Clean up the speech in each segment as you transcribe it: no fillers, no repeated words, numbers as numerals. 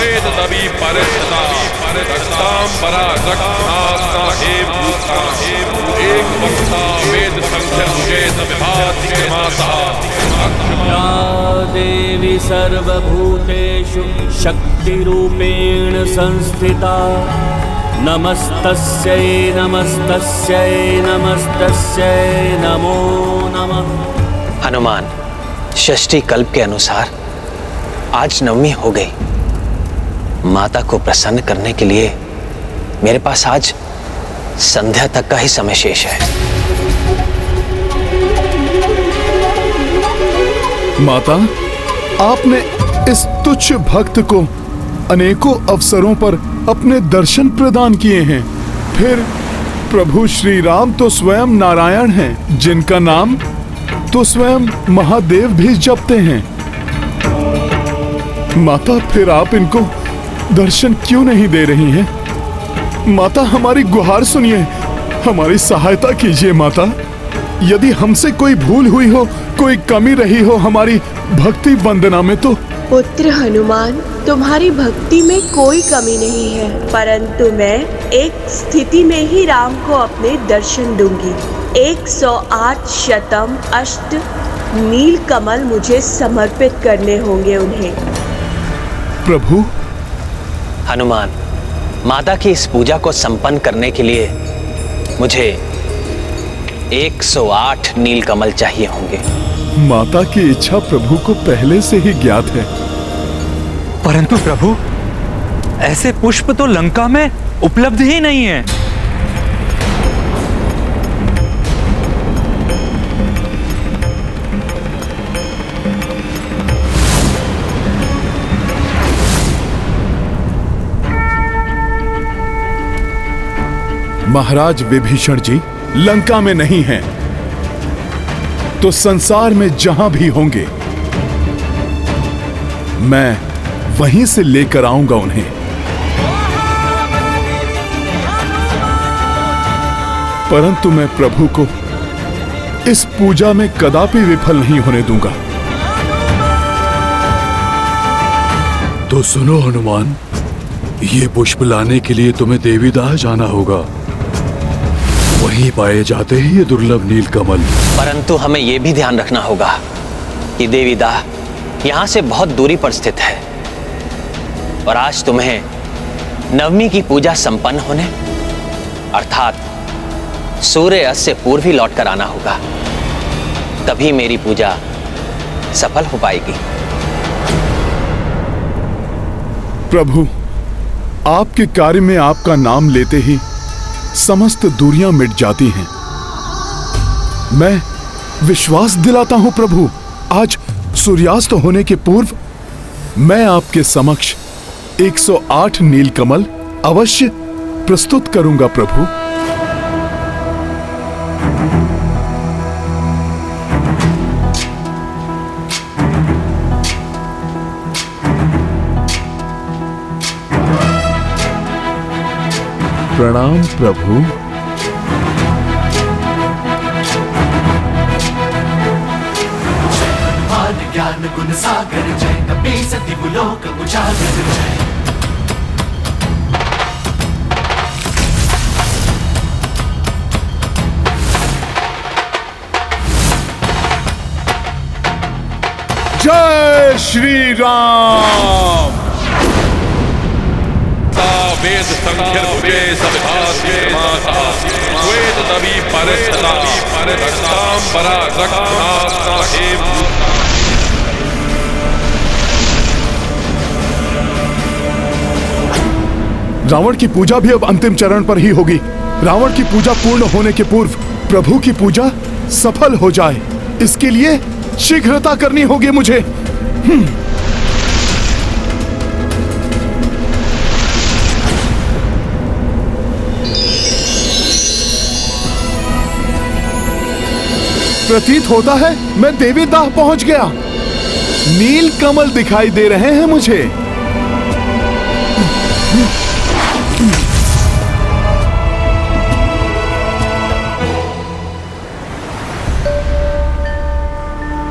वेदनवी परिष्ठता रक्तांबरा रक्तनासा हे भूता एक वक्ता वेद संख्यं चेत विभाति क्रमासा। या देवी सर्वभूतेषु शक्तिरूपेण संस्थिता नमस्तस्यै नमस्तस्यै नमस्तस्यै नमो नमः। हनुमान, षष्ठी कल्प के अनुसार आज नवमी हो गई। माता को प्रसन्न करने के लिए मेरे पास आज संध्या तक का ही समय शेष है। माता, आपने इस तुच्छ भक्त को अनेकों अवसरों पर अपने दर्शन प्रदान किए हैं। फिर प्रभु श्री राम तो स्वयं नारायण हैं, जिनका नाम तो स्वयं महादेव भी जपते हैं। माता, फिर आप इनको दर्शन क्यों नहीं दे रही हैं? माता, हमारी गुहार सुनिए, हमारी सहायता कीजिए माता। यदि हमसे कोई भूल हुई हो, कोई कमी रही हो हमारी भक्ति वंदना में तो। पुत्र हनुमान, तुम्हारी भक्ति में कोई कमी नहीं है, परंतु मैं एक स्थिति में ही राम को अपने दर्शन दूंगी। 108 शतम अष्ट नील कमल मुझे समर्पित करने होंगे उन्हें। प्रभु। हनुमान, माता की इस पूजा को संपन्न करने के लिए मुझे 108 नीलकमल चाहिए होंगे। माता की इच्छा प्रभु को पहले से ही ज्ञात है। परंतु प्रभु, ऐसे पुष्प तो लंका में उपलब्ध ही नहीं है। महाराज विभीषण जी लंका में नहीं हैं, तो संसार में जहां भी होंगे मैं वहीं से लेकर आऊंगा उन्हें। परंतु मैं प्रभु को इस पूजा में कदापि विफल नहीं होने दूंगा। तो सुनो हनुमान, ये पुष्प लाने के लिए तुम्हें देवीदाह जाना होगा। वहीं पाए जाते हैं ये दुर्लभ नीलकमल। परंतु हमें यह भी ध्यान रखना होगा कि देवीदाह यहां से बहुत दूरी पर स्थित है और आज तुम्हें नवमी की पूजा संपन्न होने अर्थात सूर्य अस्त से पूर्व ही लौट कर आना होगा, तभी मेरी पूजा सफल हो पाएगी। प्रभु, आपके कार्य में आपका नाम लेते ही समस्त दूरियां मिट जाती हैं। मैं विश्वास दिलाता हूं प्रभु, आज सूर्यास्त होने के पूर्व मैं आपके समक्ष 108 नीलकमल अवश्य प्रस्तुत करूंगा प्रभु। प्रणाम प्रभु। ज्ञान गुण सागर जय, कपि सति बुलोक उजागर जय। जय श्री राम। वेद संख्यर्भुजे सविभाति क्रमासा वेदनवी परिष्ठता रक्तांबरा रक्तनासा हे भूता। रावण की पूजा भी अब अंतिम चरण पर ही होगी। रावण की पूजा पूर्ण होने के पूर्व प्रभु की पूजा सफल हो जाए, इसके लिए शीघ्रता करनी होगी मुझे। प्रतीत होता है मैं देवीदाह पहुंच गया। नील कमल दिखाई दे रहे हैं मुझे।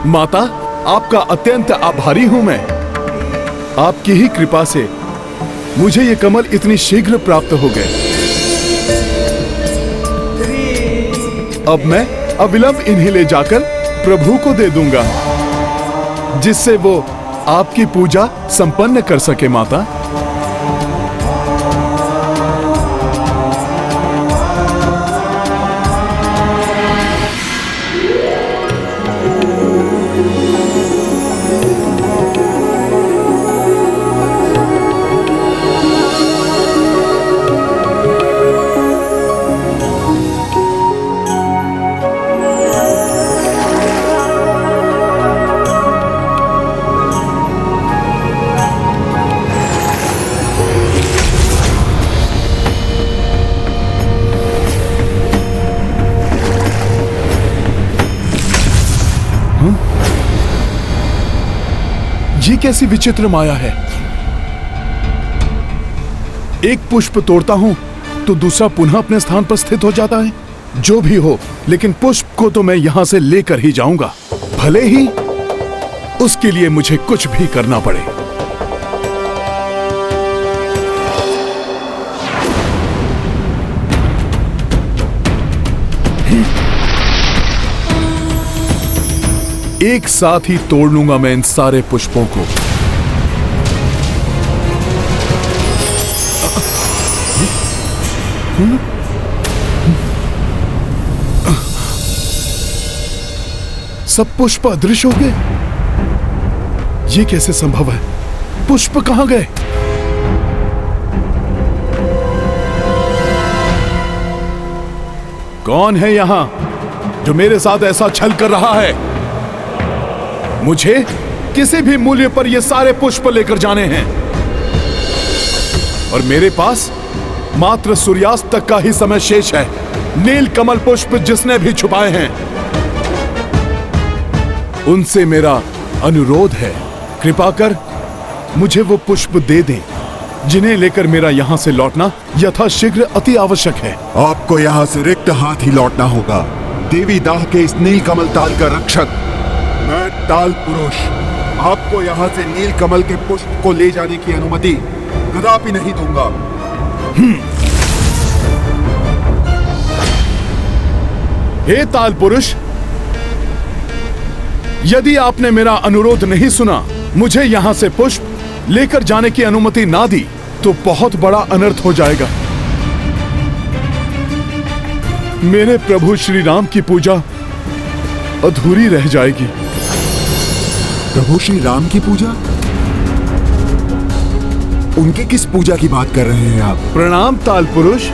माता, आपका अत्यंत आभारी हूं मैं। आपकी ही कृपा से मुझे ये कमल इतनी शीघ्र प्राप्त हो गए। अब मैं अविलंब इन्हें ले जाकर प्रभु को दे दूंगा, जिससे वो आपकी पूजा संपन्न कर सके माता। ये कैसी विचित्र माया है। एक पुष्प तोड़ता हूं तो दूसरा पुनः अपने स्थान पर स्थित हो जाता है। जो भी हो, लेकिन पुष्प को तो मैं यहां से लेकर ही जाऊंगा, भले ही उसके लिए मुझे कुछ भी करना पड़े। एक साथ ही तोड़ लूंगा मैं इन सारे पुष्पों को। सब पुष्प अदृश्य हो गए। ये कैसे संभव है? पुष्प कहां गए? कौन है यहां जो मेरे साथ ऐसा छल कर रहा है? मुझे किसी भी मूल्य पर ये सारे पुष्प लेकर जाने हैं, और मेरे पास मात्र सूर्यास्त तक का ही समय शेष है। नील कमल पुष्प जिसने भी छुपाए हैं, उनसे मेरा अनुरोध है, कृपा कर मुझे वो पुष्प दे दें, जिन्हें लेकर मेरा यहां से लौटना यथाशीघ्र अति आवश्यक है। आपको यहाँ से रिक्त हाथ ही लौटना होगा। देवी दाह के इस नील कमल ताल का रक्षक मैं ताल पुरुष आपको यहाँ से नील कमल के पुष्प को ले जाने की अनुमति कदापि नहीं दूंगा। हे ताल पुरुष, यदि आपने मेरा अनुरोध नहीं सुना, मुझे यहां से पुष्प लेकर जाने की अनुमति ना दी, तो बहुत बड़ा अनर्थ हो जाएगा। मेरे प्रभु श्री राम की पूजा अधूरी रह जाएगी। प्रभु श्री राम की पूजा? उनकी किस पूजा की बात कर रहे हैं आप? प्रणाम ताल पुरुष।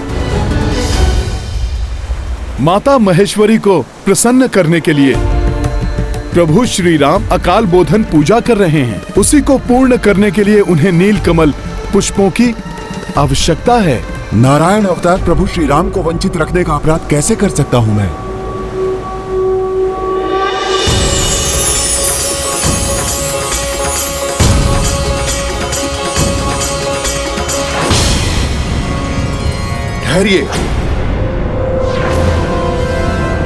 माता महेश्वरी को प्रसन्न करने के लिए प्रभु श्री राम अकाल बोधन पूजा कर रहे हैं। उसी को पूर्ण करने के लिए उन्हें नील कमल पुष्पों की आवश्यकता है। नारायण अवतार प्रभु श्री राम को वंचित रखने का अपराध कैसे कर सकता हूं मैं? ठहरिए,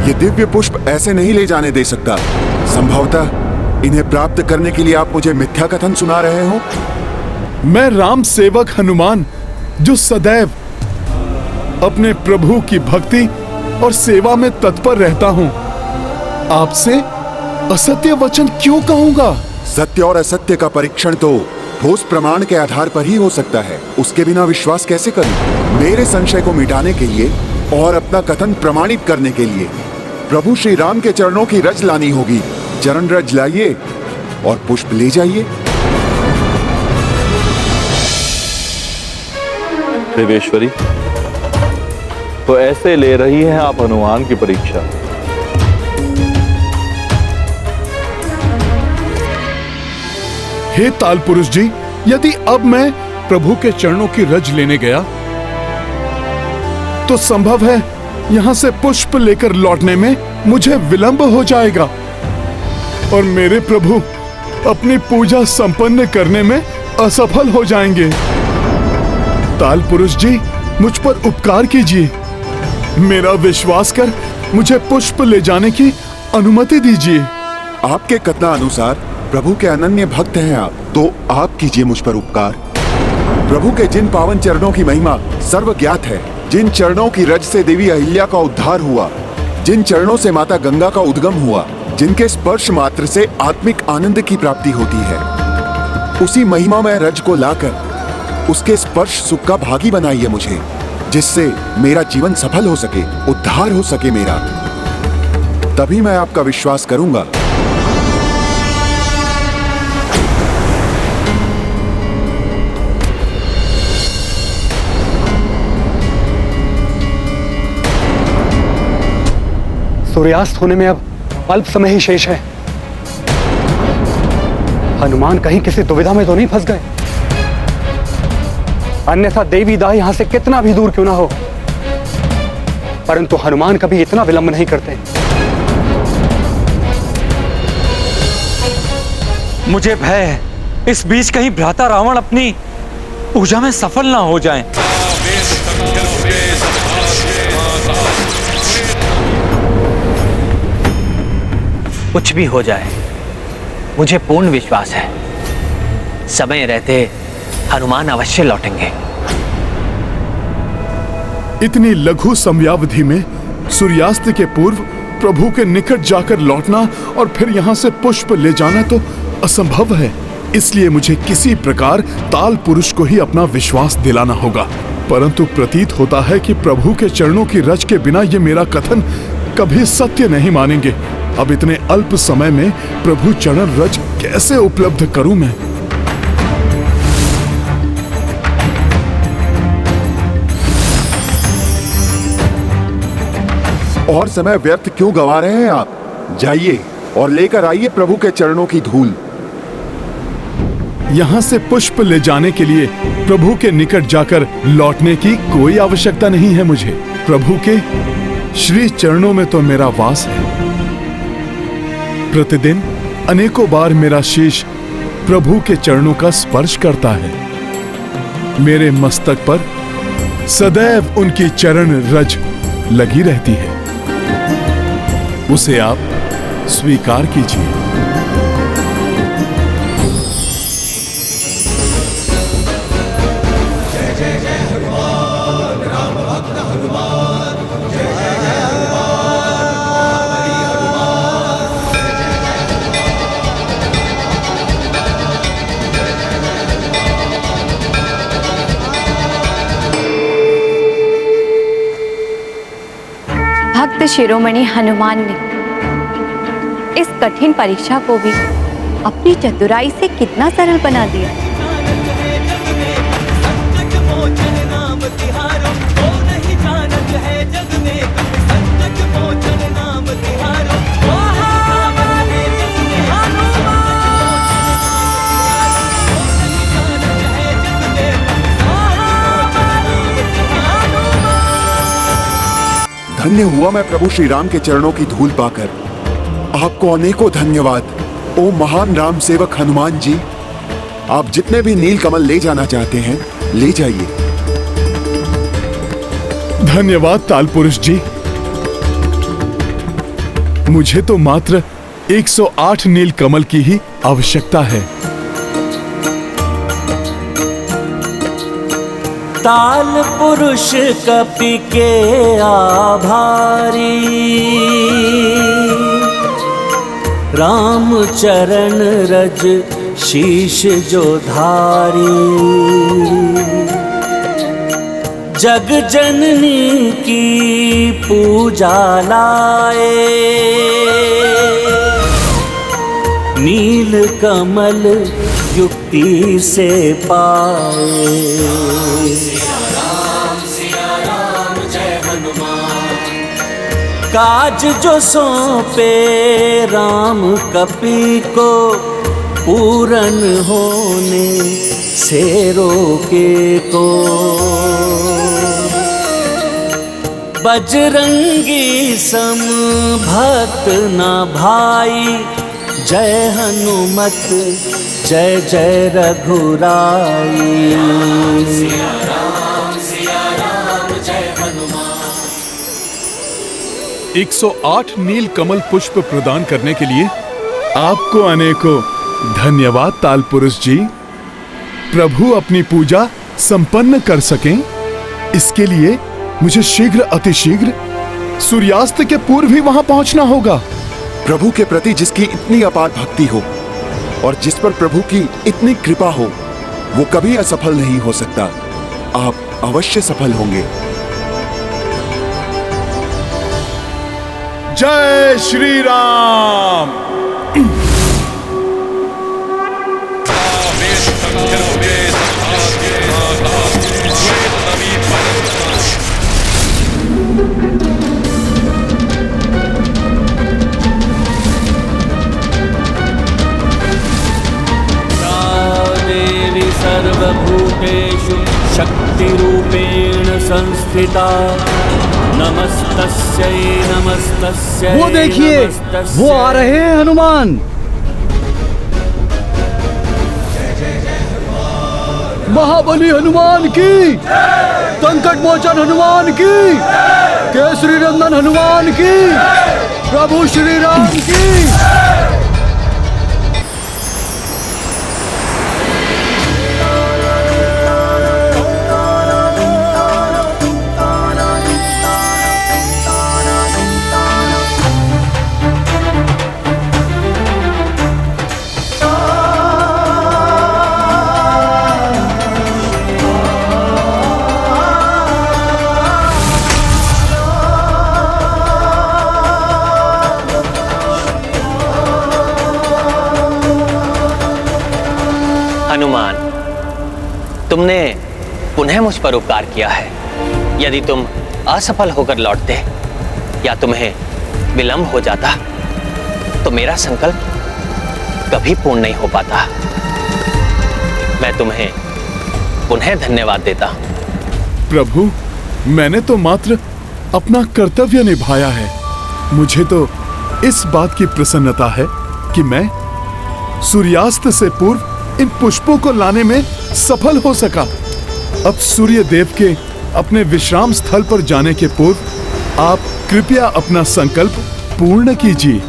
ये दिव्य पुष्प ऐसे नहीं ले जाने दे सकता। संभवतः इन्हें प्राप्त करने के लिए आप मुझे मिथ्या कथन सुना रहे हो। मैं राम सेवक हनुमान, जो सदैव अपने प्रभु की भक्ति और सेवा में तत्पर रहता हूं, आपसे असत्य वचन क्यों कहूंगा? सत्य और असत्य का परीक्षण तो ठोस प्रमाण के आधार पर ही हो सकता है। उसके बिना विश्वास कैसे करूं? मेरे संशय को मिटाने के लिए और अपना कथन प्रमाणित करने के लिए प्रभु श्री राम के चरणों की रज लानी होगी। चरण रज लाइए और पुष्प ले जाइए। देवेश्वरी, तो ऐसे ले रही हैं आप हनुमान की परीक्षा? हे ताल पुरुष जी, यदि अब मैं प्रभु के चरणों की रज लेने गया तो संभव है यहां से पुष्प लेकर लौटने में मुझे विलंब हो जाएगा और मेरे प्रभु अपनी पूजा संपन्न करने में असफल हो जाएंगे। ताल पुरुष जी, मुझ पर उपकार कीजिए। मेरा विश्वास कर मुझे पुष्प ले जाने की अनुमति दीजिए। आपके कथनानुसार प्रभु के अनन्य भक्त हैं आप, तो आप कीजिए मुझ पर उपकार। प्रभु के जिन पावन चरणों की महिमा सर्वज्ञात है, जिन चरणों की रज से देवी अहिल्या का उद्धार हुआ, जिन चरणों से माता गंगा का उद्गम हुआ, जिनके स्पर्श मात्र से आत्मिक आनंद की प्राप्ति होती है, उसी महिमा में रज को लाकर उसके स्पर्श सुख का भागी बनाइए मुझे, जिससे मेरा जीवन सफल हो सके, उद्धार हो सके मेरा। तभी मैं आपका विश्वास करूंगा। सूर्यास्त होने में अब अल्प समय ही शेष है। हनुमान कहीं किसी दुविधा में तो नहीं फंस गए? अन्यथा देवी दाह यहां से कितना भी दूर क्यों ना हो, परंतु हनुमान कभी इतना विलंब नहीं करते। मुझे भय है इस बीच कहीं भ्राता रावण अपनी पूजा में सफल ना हो जाएं। कुछ भी हो जाए, मुझे पूर्ण विश्वास है समय रहते हनुमान अवश्य लौटेंगे। इतनी लघु समयावधि में सूर्यास्त के पूर्व प्रभु के निकट जाकर लौटना और फिर यहाँ से पुष्प ले जाना तो असंभव है। इसलिए मुझे किसी प्रकार ताल पुरुष को ही अपना विश्वास दिलाना होगा। परंतु प्रतीत होता है कि प्रभु के चरणों की रज के बिना ये मेरा कथन कभी सत्य नहीं मानेंगे। अब इतने अल्प समय में प्रभु चरण रज कैसे उपलब्ध करूं मैं? और समय व्यर्थ क्यों गंवा रहे हैं आप? जाइए और लेकर आइए प्रभु के चरणों की धूल। यहाँ से पुष्प ले जाने के लिए प्रभु के निकट जाकर लौटने की कोई आवश्यकता नहीं है मुझे। प्रभु के श्री चरणों में तो मेरा वास है। प्रतिदिन अनेकों बार मेरा शीश प्रभु के चरणों का स्पर्श करता है। मेरे मस्तक पर सदैव उनकी चरण रज लगी रहती है। उसे आप स्वीकार कीजिए। भक्त शिरोमणि हनुमान ने इस कठिन परीक्षा को भी अपनी चतुराई से कितना सरल बना दिया। धन्य हुआ मैं प्रभु श्री राम के चरणों की धूल पाकर। आपको अनेकों धन्यवाद ओ महान राम सेवक हनुमान जी। आप जितने भी नील कमल ले जाना चाहते हैं ले जाइए। धन्यवाद ताल पुरुष जी। मुझे तो मात्र 108 नील कमल की ही आवश्यकता है। ताल पुरुष कपि के आभारी, राम चरण रज शीश जो धारी। जग जननी की पूजा लाए, नील कमल युक्ति से पाए। काज जो सौंपे राम कपि को, पूरन होने से रोके को। बजरंगी सम भक्त न भाई, जय हनुमत जय जय रघुराई। 108 नील कमल पुष्प प्रदान करने के लिए आपको अनेकों धन्यवाद ताल पुरुष जी। प्रभु अपनी पूजा संपन्न कर सकें, इसके लिए मुझे शीघ्र अतिशीघ्र सूर्यास्त के पूर्व ही वहां पहुंचना होगा। प्रभु के प्रति जिसकी इतनी अपार भक्ति हो और जिस पर प्रभु की इतनी कृपा हो, वो कभी असफल नहीं हो सकता। आप अवश्य सफल होंगे। जय श्री राम। देवी सर्वभूतेषु शक्तिरूपेण संस्थिता नमस्तस्यै नमस्तस्यै। वो देखिए, वो आ रहे हैं हनुमान। महाबली हनुमान की, संकट मोचन हनुमान की, केसरी नंदन हनुमान की, प्रभु श्री राम की। हनुमान, तुमने पुनः मुझ पर उपकार किया है। यदि तुम असफल होकर लौटते या तुम्हें विलंब हो जाता तो मेरा संकल्प कभी पूर्ण नहीं हो पाता। मैं तुम्हें पुनः धन्यवाद देता हूं। प्रभु, मैंने तो मात्र अपना कर्तव्य निभाया है। मुझे तो इस बात की प्रसन्नता है कि मैं सूर्यास्त से पूर्व इन पुष्पों को लाने में सफल हो सका। अब सूर्य देव के अपने विश्राम स्थल पर जाने के पूर्व आप कृपया अपना संकल्प पूर्ण कीजिए।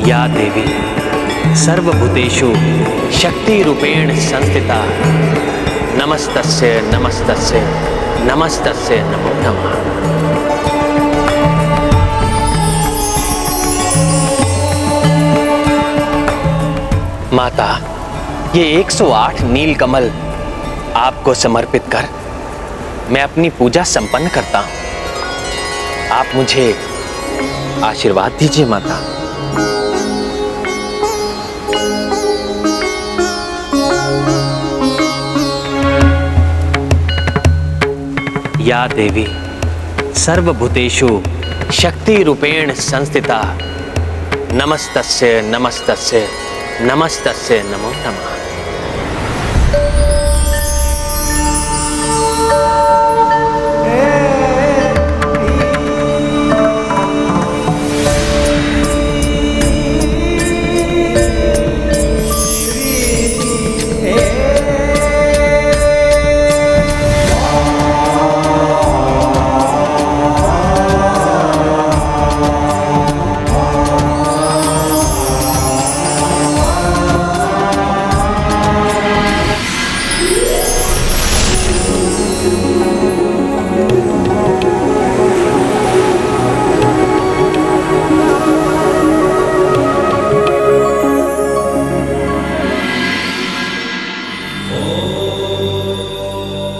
या देवी सर्वभूतेषु शक्ति रूपेण संस्थिता नमस्तस्यै नमस्तस्यै नमस्तस्यै नमो नमः। माता, ये 108 नीलकमल आपको समर्पित कर मैं अपनी पूजा संपन्न करता हूं। आप मुझे आशीर्वाद दीजिए माता। या देवी सर्वभूतेषु शक्ति रूपेण संस्थिता नमस्तस्यै नमस्तस्यै नमस्तस्यै नमो नमः।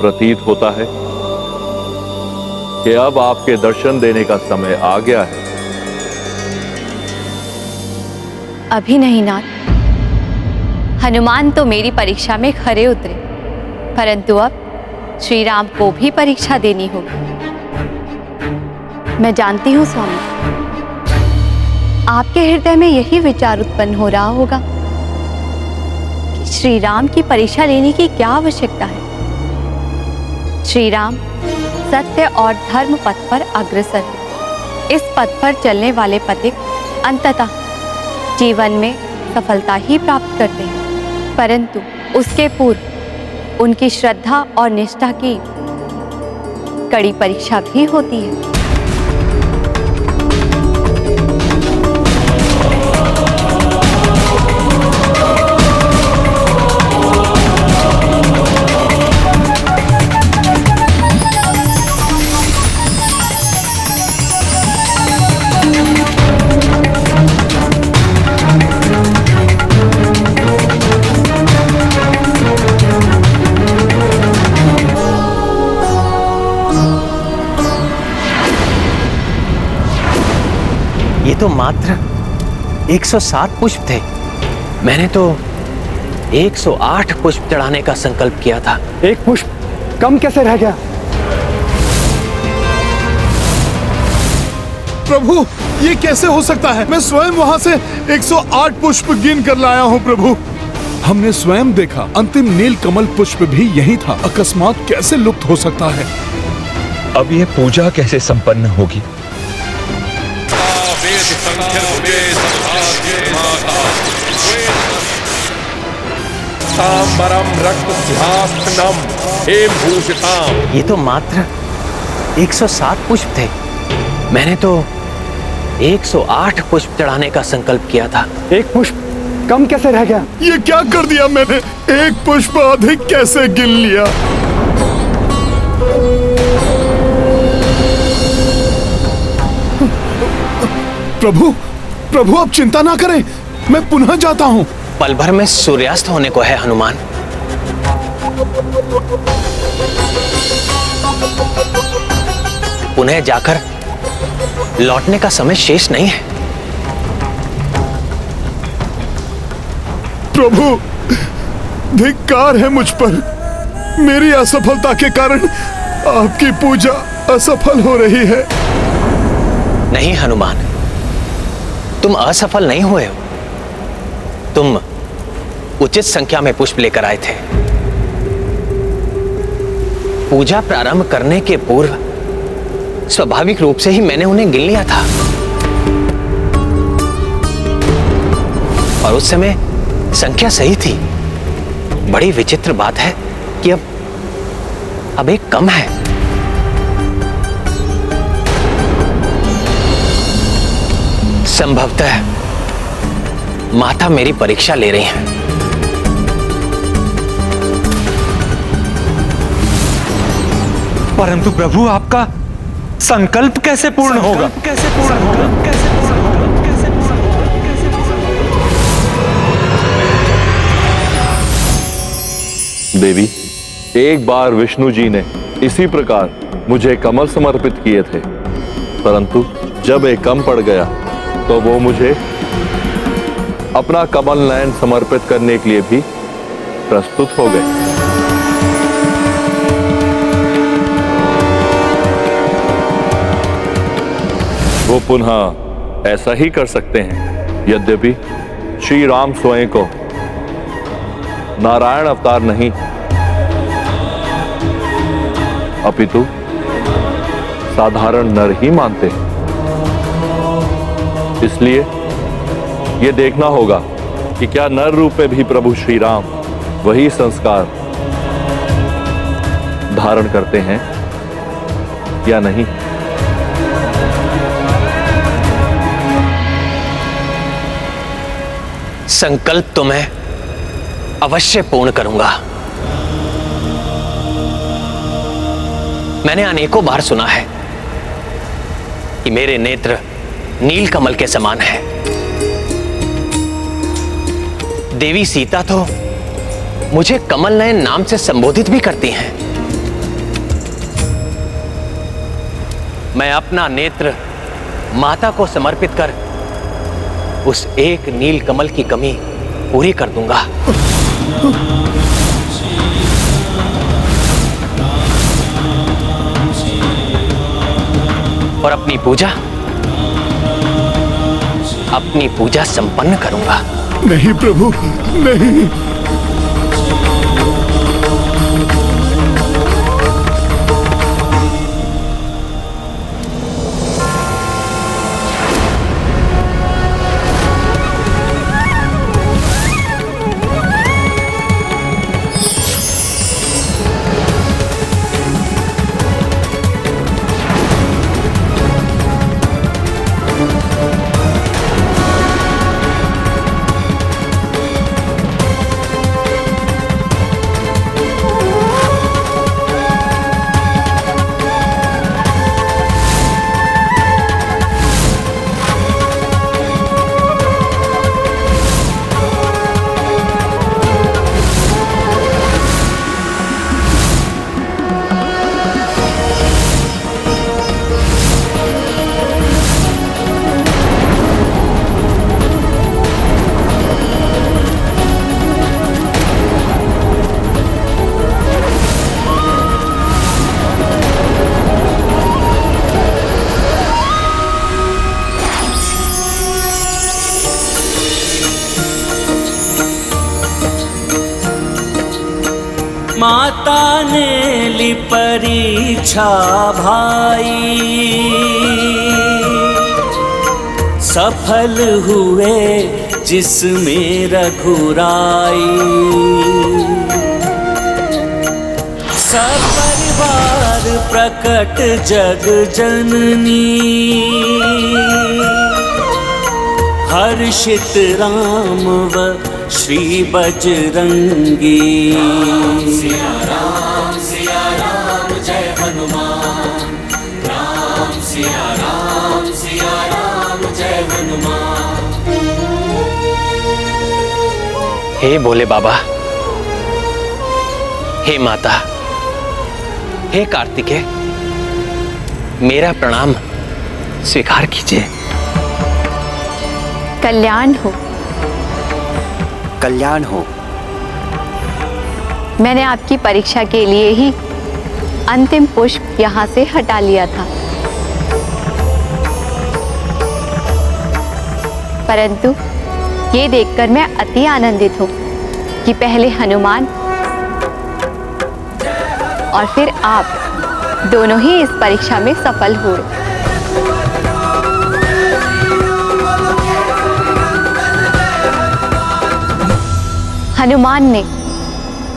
प्रतीत होता है कि अब आपके दर्शन देने का समय आ गया है। अभी नहीं नाथ, हनुमान तो मेरी परीक्षा में खरे उतरे, परंतु अब श्री राम को भी परीक्षा देनी होगी। मैं जानती हूँ स्वामी, आपके हृदय में यही विचार उत्पन्न हो रहा होगा कि श्री राम की परीक्षा लेने की क्या आवश्यकता है। श्री राम सत्य और धर्म पथ पर अग्रसर है। इस पथ पर चलने वाले पथिक अंततः जीवन में सफलता ही प्राप्त करते हैं, परंतु उसके पूर्व उनकी श्रद्धा और निष्ठा की कड़ी परीक्षा भी होती है। ये तो मात्र 107 पुष्प थे। मैंने तो 108 पुष्प चढ़ाने का संकल्प किया था। एक पुष्प कम कैसे रह गया? प्रभु, ये कैसे हो सकता है? मैं स्वयं वहां से 108 पुष्प गिन कर लाया हूँ प्रभु। हमने स्वयं देखा, अंतिम नील कमल पुष्प भी यही था। अकस्मात कैसे लुप्त हो सकता है? अब ये पूजा कैसे संपन्न होगी? ये तो मात्र 107 पुष्प थे। मैंने तो 108 पुष्प चढ़ाने का संकल्प किया था। एक पुष्प कम कैसे रह गया? ये क्या कर दिया मैंने? एक पुष्प अधिक कैसे गिन लिया? प्रभु, प्रभु आप चिंता ना करें, मैं पुनः जाता हूँ। पल भर में सूर्यास्त होने को है हनुमान। पुनः जाकर लौटने का समय शेष नहीं है। प्रभु, धिक्कार है मुझ पर। मेरी असफलता के कारण आपकी पूजा असफल हो रही है। नहीं हनुमान, तुम असफल नहीं हुए हो। तुम उचित संख्या में पुष्प लेकर आए थे। पूजा प्रारंभ करने के पूर्व स्वाभाविक रूप से ही मैंने उन्हें गिन लिया था। और उस समय संख्या सही थी। बड़ी विचित्र बात है कि अब एक कम है। संभवतः माता मेरी परीक्षा ले रही हैं। परंतु प्रभु, आपका संकल्प कैसे पूर्ण होगा? देवी, एक बार विष्णु जी ने इसी प्रकार मुझे कमल समर्पित किए थे, परंतु जब एक कम पड़ गया तो वो मुझे अपना कमल नयन समर्पित करने के लिए भी प्रस्तुत हो गए। वो पुनः ऐसा ही कर सकते हैं, यद्यपि श्री राम स्वयं को नारायण अवतार नहीं अपितु साधारण नर ही मानते हैं। इसलिए यह देखना होगा कि क्या नर रूप में भी प्रभु श्री राम वही संस्कार धारण करते हैं या नहीं। संकल्प तो मैं अवश्य पूर्ण करूंगा। मैंने अनेकों बार सुना है कि मेरे नेत्र नील कमल के समान है। देवी सीता तो मुझे कमल नयन नाम से संबोधित भी करती हैं। मैं अपना नेत्र माता को समर्पित कर उस एक नील कमल की कमी पूरी कर दूंगा। और अपनी पूजा संपन्न करूंगा। नहीं प्रभु, नहीं। माता ने ली परीक्षा भाई, सफल हुए जिसमें रघुराई। सपरिवार प्रकट जग जननी, हर्षित राम व श्री बजरंगी। सिया राम जय हनुमान, राम सिया राम जय हनुमान। हे भोले बाबा, हे माता, हे कार्तिकेय, मेरा प्रणाम स्वीकार कीजिए। कल्याण हो। कल्याण हो। मैंने आपकी परीक्षा के लिए ही अंतिम पुष्प यहाँ से हटा लिया था, परंतु ये देखकर मैं अति आनंदित हूँ कि पहले हनुमान और फिर आप दोनों ही इस परीक्षा में सफल हुए। हनुमान ने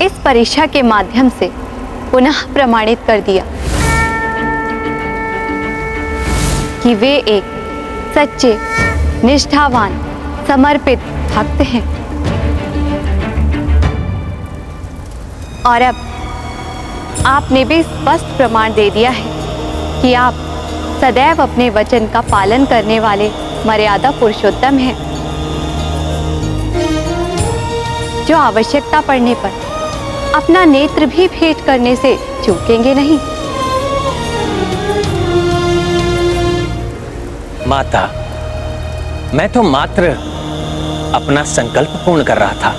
इस परीक्षा के माध्यम से पुनः प्रमाणित कर दिया कि वे एक सच्चे, निष्ठावान, समर्पित भक्त हैं। और अब आपने भी स्पष्ट प्रमाण दे दिया है कि आप सदैव अपने वचन का पालन करने वाले मर्यादा पुरुषोत्तम हैं, जो आवश्यकता पड़ने पर अपना नेत्र भी भेंट करने से चूकेंगे नहीं। माता, मैं तो मात्र अपना संकल्प पूर्ण कर रहा था।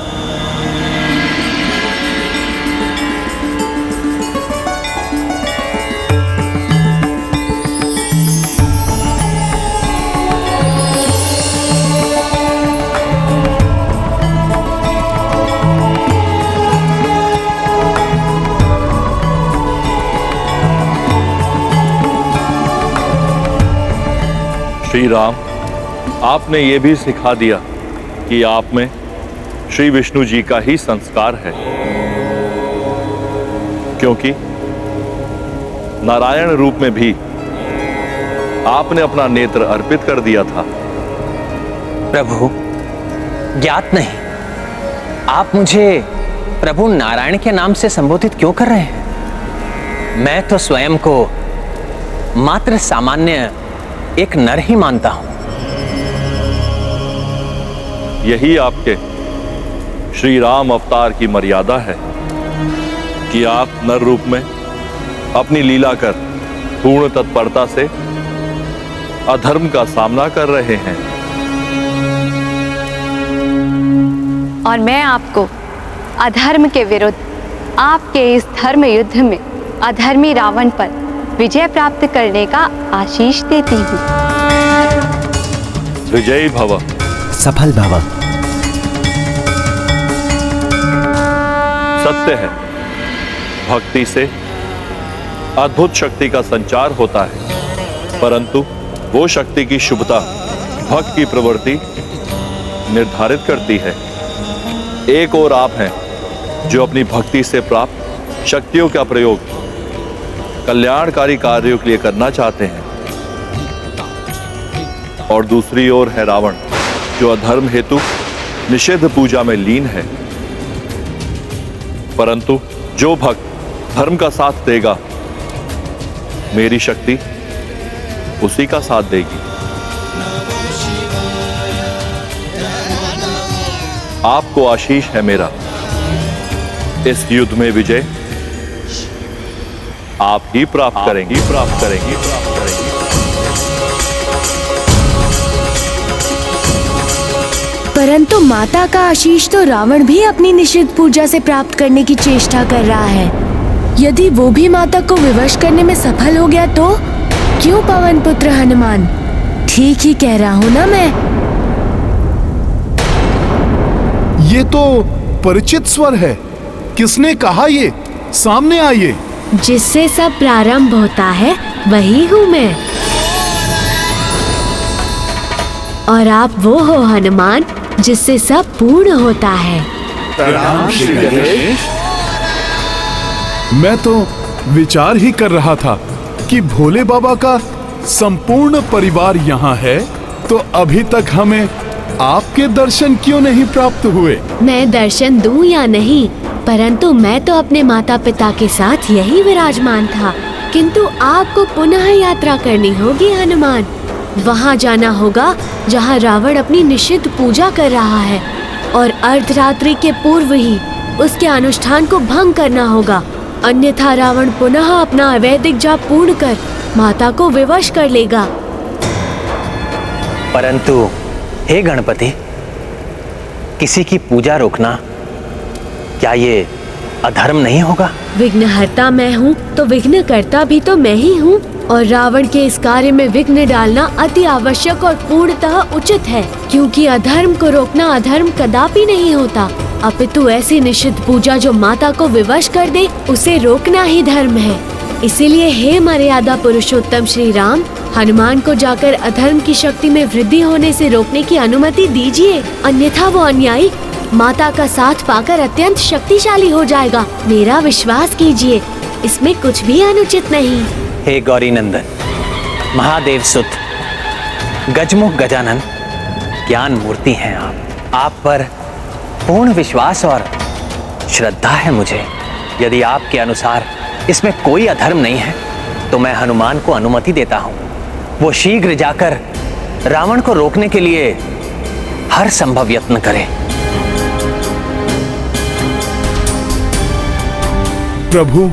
श्री राम, आपने ये भी सिखा दिया कि आप में श्री विष्णु जी का ही संस्कार है, क्योंकि नारायण रूप में भी आपने अपना नेत्र अर्पित कर दिया था। प्रभु, ज्ञात नहीं, आप मुझे प्रभु नारायण के नाम से संबोधित क्यों कर रहे हैं? मैं तो स्वयं को मात्र सामान्य एक नर ही मानता हूं। यही आपके श्री राम अवतार की मर्यादा है कि आप नर रूप में अपनी लीला कर पूर्ण तत्परता से अधर्म का सामना कर रहे हैं। और मैं आपको अधर्म के विरुद्ध आपके इस धर्म युद्ध में अधर्मी रावण पर विजय प्राप्त करने का आशीष देती हूँ। विजयी भव। सफल भव। सत्य है, भक्ति से अद्भुत शक्ति का संचार होता है, परंतु वो शक्ति की शुभता भक्त की प्रवृत्ति निर्धारित करती है। एक और आप हैं जो अपनी भक्ति से प्राप्त शक्तियों का प्रयोग कल्याणकारी कार्यों के लिए करना चाहते हैं, और दूसरी ओर है रावण जो अधर्म हेतु निषिद्ध पूजा में लीन है। परंतु जो भक्त धर्म का साथ देगा, मेरी शक्ति उसी का साथ देगी। आपको आशीष है मेरा, इस युद्ध में विजय आप ही प्राप्त करेंगी। परंतु माता का आशीष तो रावण भी अपनी निषिद्ध पूजा से प्राप्त करने की चेष्टा कर रहा है। यदि वो भी माता को विवश करने में सफल हो गया तो क्यों पवन पुत्र हनुमान? ठीक ही कह रहा हूँ ना मैं? ये तो अपरिचित स्वर है। किसने कहा ये? सामने आइए। जिससे सब प्रारंभ होता है वही हूँ मैं। और आप वो हो हनुमान जिससे सब पूर्ण होता है। प्रणाम श्री गणेश। मैं तो विचार ही कर रहा था कि भोले बाबा का संपूर्ण परिवार यहाँ है, तो अभी तक हमें आपके दर्शन क्यों नहीं प्राप्त हुए? मैं दर्शन दूं या नहीं, परंतु मैं तो अपने माता पिता के साथ यही विराजमान था। किंतु आपको पुनः यात्रा करनी होगी हनुमान। वहाँ जाना होगा जहाँ रावण अपनी निषिद्ध पूजा कर रहा है, और अर्धरात्रि के पूर्व ही उसके अनुष्ठान को भंग करना होगा, अन्यथा रावण पुनः अपना अवैधिक जाप पूर्ण कर माता को विवश कर लेगा। परंतु हे गणपति, किसी की पूजा रोकना क्या ये अधर्म नहीं होगा? विघ्नहर्ता मैं हूँ तो विघ्नकर्ता भी तो मैं ही हूँ, और रावण के इस कार्य में विघ्न डालना अति आवश्यक और पूर्णतः उचित है, क्योंकि अधर्म को रोकना अधर्म कदापि नहीं होता, अपितु ऐसी निषिद्ध पूजा जो माता को विवश कर दे उसे रोकना ही धर्म है। इसीलिए हे मर्यादा पुरुषोत्तम श्री राम, हनुमान को जाकर अधर्म की शक्ति में वृद्धि होने से रोकने की अनुमति दीजिए, अन्यथा वो अन्यायी माता का साथ पाकर अत्यंत शक्तिशाली हो जाएगा। मेरा विश्वास कीजिए, इसमें कुछ भी अनुचित नहीं। हे गौरी नंदन, महादेव सुत, गजमुख गजानन, ज्ञान मूर्ति हैं आप पर पूर्ण विश्वास और श्रद्धा है मुझे। यदि आपके अनुसार इसमें कोई अधर्म नहीं है तो मैं हनुमान को अनुमति देता हूँ, वो शीघ्र जाकर रावण को रोकने के लिए हर संभव यत्न करे। प्रभु,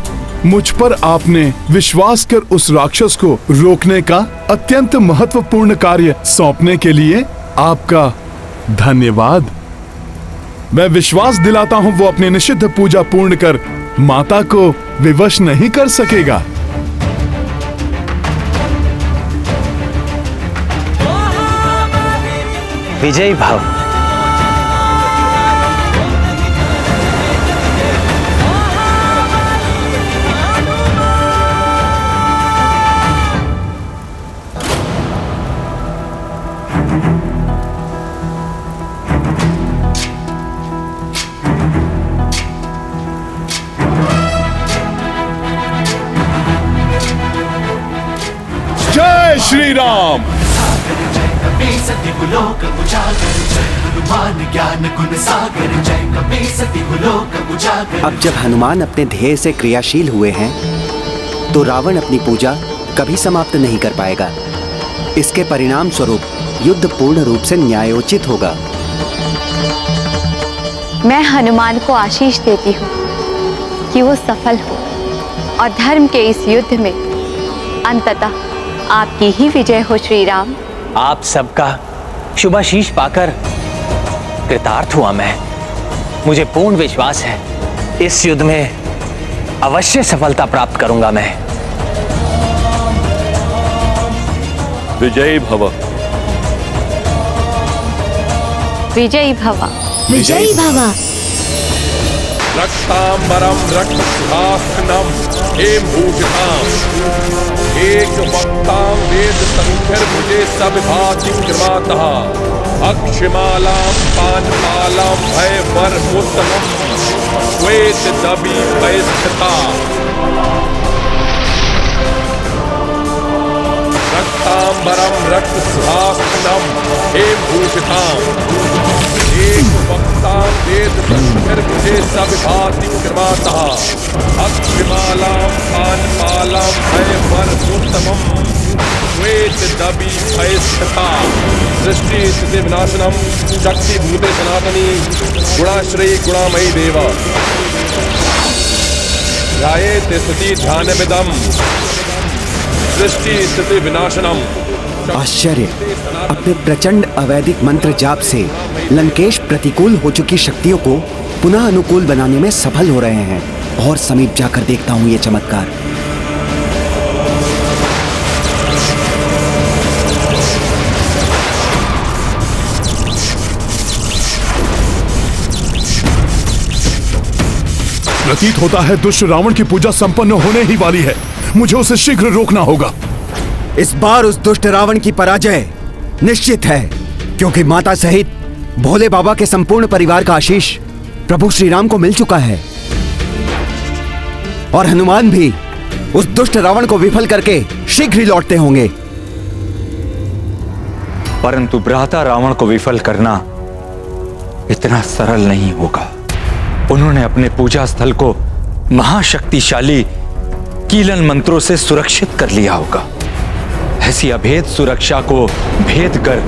मुझ पर आपने विश्वास कर उस राक्षस को रोकने का अत्यंत महत्वपूर्ण कार्य सौंपने के लिए आपका धन्यवाद। मैं विश्वास दिलाता हूँ वो अपनी निषिद्ध पूजा पूर्ण कर माता को विवश नहीं कर सकेगा। विजयी भव। जय श्री राम। अब जब हनुमान अपने ध्येय से क्रियाशील हुए हैं तो रावण अपनी पूजा कभी समाप्त नहीं कर पाएगा। इसके परिणाम स्वरूप युद्ध पूर्ण रूप से न्यायोचित होगा। मैं हनुमान को आशीष देती हूँ कि वो सफल हो और धर्म के इस युद्ध में अंततः आपकी ही विजय हो श्री राम। आप सबका शुभाशीष पाकर कृतार्थ हुआ मैं। मुझे पूर्ण विश्वास है इस युद्ध में अवश्य सफलता प्राप्त करूंगा मैं। विजयी भव। विजयी भव। विजयी भव। रक्तांबरम रक्तसिंहासनम हेमभूषिताम एक वक्तां वेद संख्यर्भुजे सविभाति कृमातः अक्षमालां पानपालां भयवरमुत्तमं श्वेत दबी भयस्थिता रक्तांबरम रक्तसिंहासनम हेमभूषिताम एक वक्तां वेद संख्यर्भुजे सविभाति कृमातः अक्षमालां पानपालां भयवरमुत्तमं श्वेत दबी भयस्थिता सृष्टि स्थिति विनाशनम शक्ति भूते सनातनी गुणाश्रयी गुणामयी देवा ध्यायेत् स्तुति ध्यानमिदं सृष्टि स्थिति विनाशनम। आश्चर्य, अपने प्रचंड अवैधिक मंत्र जाप से लंकेश प्रतिकूल हो चुकी शक्तियों को पुनः अनुकूल बनाने में सफल हो रहे हैं। और समीप जाकर देखता हूँ ये चमत्कार। प्रतीत होता है दुष्ट रावण की पूजा संपन्न होने ही वाली है। मुझे उसे शीघ्र रोकना होगा। इस बार उस दुष्ट रावण की पराजय निश्चित है, क्योंकि माता सहित भोले बाबा के संपूर्ण परिवार का आशीष प्रभु श्री राम को मिल चुका है। और हनुमान भी उस दुष्ट रावण को विफल करके शीघ्र ही लौटते होंगे। परंतु भ्राता रावण को विफल करना इतना सरल नहीं होगा। उन्होंने अपने पूजा स्थल को महाशक्तिशाली कीलन मंत्रों से सुरक्षित कर लिया होगा। ऐसी अभेद सुरक्षा को भेद कर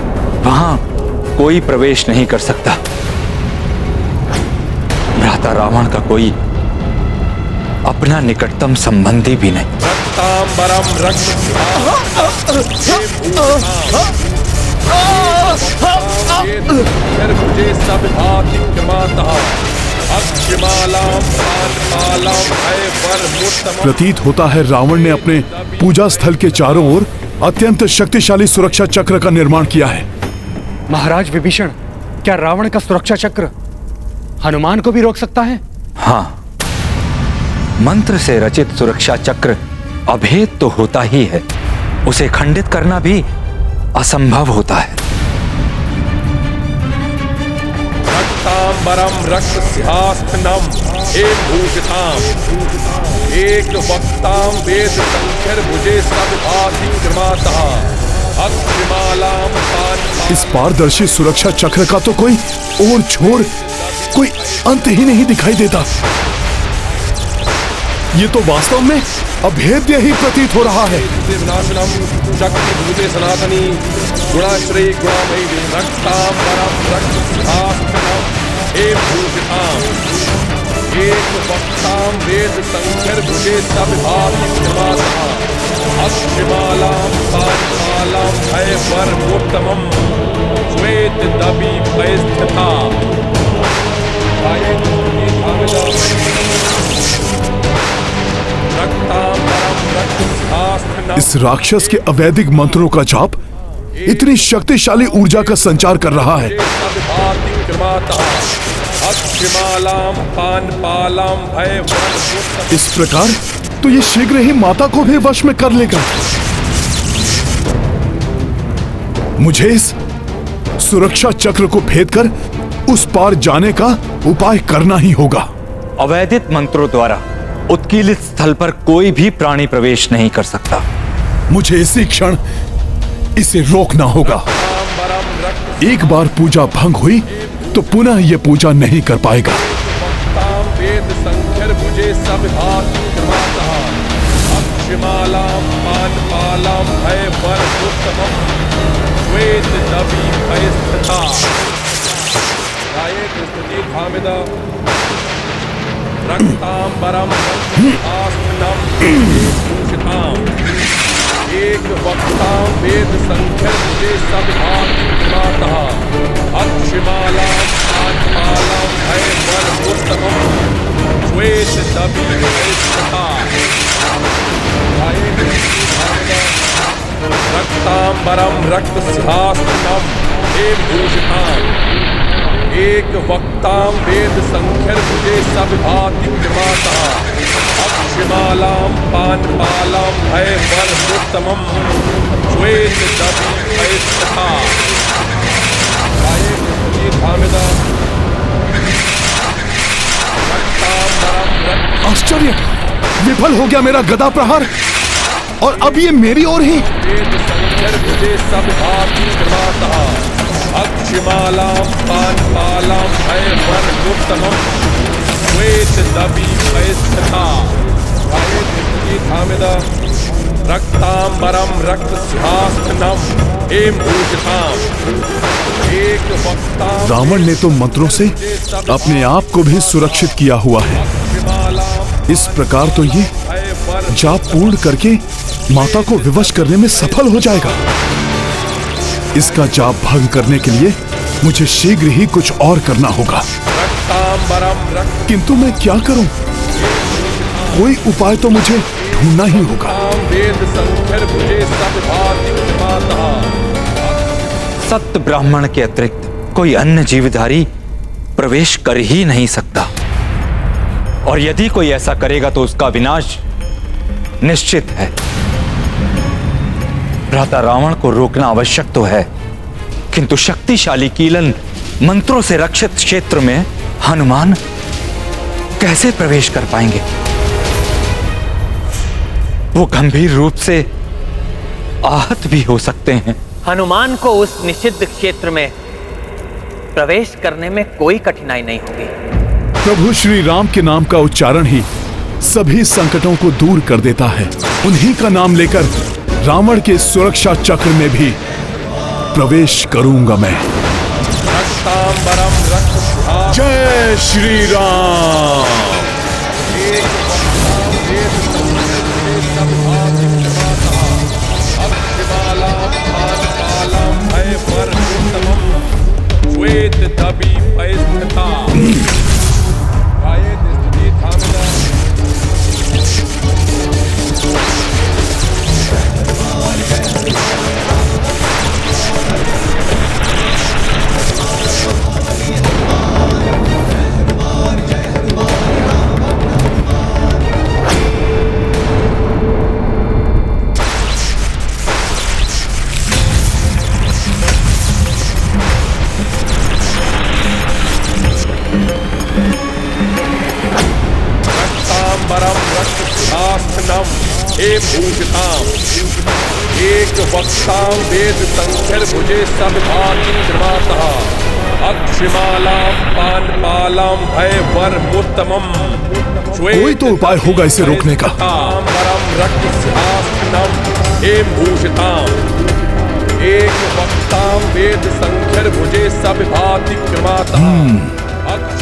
वहां कोई प्रवेश नहीं कर सकता। भ्राता रावण का कोई अपना निकटतम संबंधी भी नहीं। रक्तांबरम मुझे सब भाति क्रमातः अक्षमालां पानपालां भयवरमुत्तमम्। प्रतीत होता है रावण ने अपने पूजा स्थल के चारों ओर अत्यंत शक्तिशाली सुरक्षा चक्र का निर्माण किया है। महाराज विभीषण, क्या रावण का सुरक्षा चक्र हनुमान को भी रोक सकता है? हाँ, मंत्र से रचित सुरक्षा चक्र अभेद तो होता ही है, उसे खंडित करना भी असंभव होता है। रक्तांबरम रक्तस्यास्थनम हेमभूषिताम एक वक्ताम वेद संख्यर भुजे सब भाति क्रमातः अक्षमालां पानपालां। इस पारदर्शी सुरक्षा चक्र का तो कोई और छोर, कोई अंत ही नहीं दिखाई देता। ये तो वास्तव में अभेद्य ही प्रतीत हो रहा है। विनाशनम शक्ति भूते सनातनी गुणाश्रयी गुणामयी रक्तांबरम रक्तस्यास्थनम हेमभूषिताम एक वक्ताम वेद संख्यर भुजे सब भाति क्रमातः अक्षमालां पानपालां भयवरमुत्तमम् श्वेत दबी भयस्थिता। इस राक्षस के अवैधिक मंत्रों का जाप इतनी शक्तिशाली ऊर्जा का संचार कर रहा है। इस प्रकार तो ये शीघ्र ही माता को भी वश में कर लेगा। मुझे इस सुरक्षा चक्र को भेद कर उस पार जाने का उपाय करना ही होगा। अवैधिक मंत्रों द्वारा उत्कीर्णित स्थल पर कोई भी प्राणी प्रवेश नहीं कर सकता। मुझे इसी क्षण इसे रोकना होगा। एक बार पूजा भंग हुई तो पुनः यह पूजा नहीं कर पाएगा। वेद संख्यर भुजे सब भाति क्रमातः अक्षमालां पानपालां भयवरमुत्तमम् श्वेत दबी भयस्थिता। स्तुति भामिदा रक्तांबरम रक्तस्यास्थनम हेमभूषिताम एक वक्तां वेद संख्यर भुजे सब भाति क्रमातः अक्षमालां पानपालां भयवरमुत्तमम् श्वेत दबी भयस्थिता। रक्तांबरम रक्तस्यास्थनम हेमभूषिताम एक वक्तां वेद संख्यर भुजे सब भाति क्रमातः अक्षमालां पानपालां भयवरमुत्तमम् श्वेत दबी भयस्थिता। आश्चर्य, विफल हो गया मेरा गदा प्रहार और अब ये मेरी ओर ही। वेद संख्यर भुजे सब भाति क्रमातः अक्षमालां पानपालां भयवरमुत्तमम् श्वेत दबी भयस्थिता। रक्तांबरम रक्तस्यास्थनम हेमभूषिताम एक वक्तां। रावण ने तो मंत्रों से अपने आप को भी सुरक्षित किया हुआ है। इस प्रकार तो ये जाप पूर्ण करके माता को विवश करने में सफल हो जाएगा। इसका जाप भंग करने के लिए मुझे शीघ्र ही कुछ और करना होगा। किंतु मैं क्या करूं? कोई उपाय तो मुझे ढूंढना ही होगा। सत्य ब्राह्मण के अतिरिक्त कोई अन्य जीवधारी प्रवेश कर ही नहीं सकता। और यदि कोई ऐसा करेगा तो उसका विनाश निश्चित है। भ्राता रावण को रोकना आवश्यक तो है, किंतु शक्तिशाली कीलन मंत्रों से रक्षित क्षेत्र में हनुमान कैसे प्रवेश कर पाएंगे? वो गंभीर रूप से आहत भी हो सकते हैं। हनुमान को उस निषिद्ध क्षेत्र में प्रवेश करने में कोई कठिनाई नहीं होगी। प्रभु श्री राम के नाम का उच्चारण ही सभी संकटों को दूर कर देता है। उन्हीं का नाम लेकर रावण के सुरक्षा चक्र में भी प्रवेश करूंगा मैं। जय श्री राम। श्वेत दबी पैस्थिता भूषिताम एक वक्ताम वेद संख्यर भुजे सब भाति कृमातः अक्षमालाम पानपालाम भय वर मुत्तमम। कोई तो उपाय होगा इसे रोकने का। रक्त सिंहासनम हेम भूषिताम एक वक्ताम वेद संख्यर भुजे सब भाति कृमातः।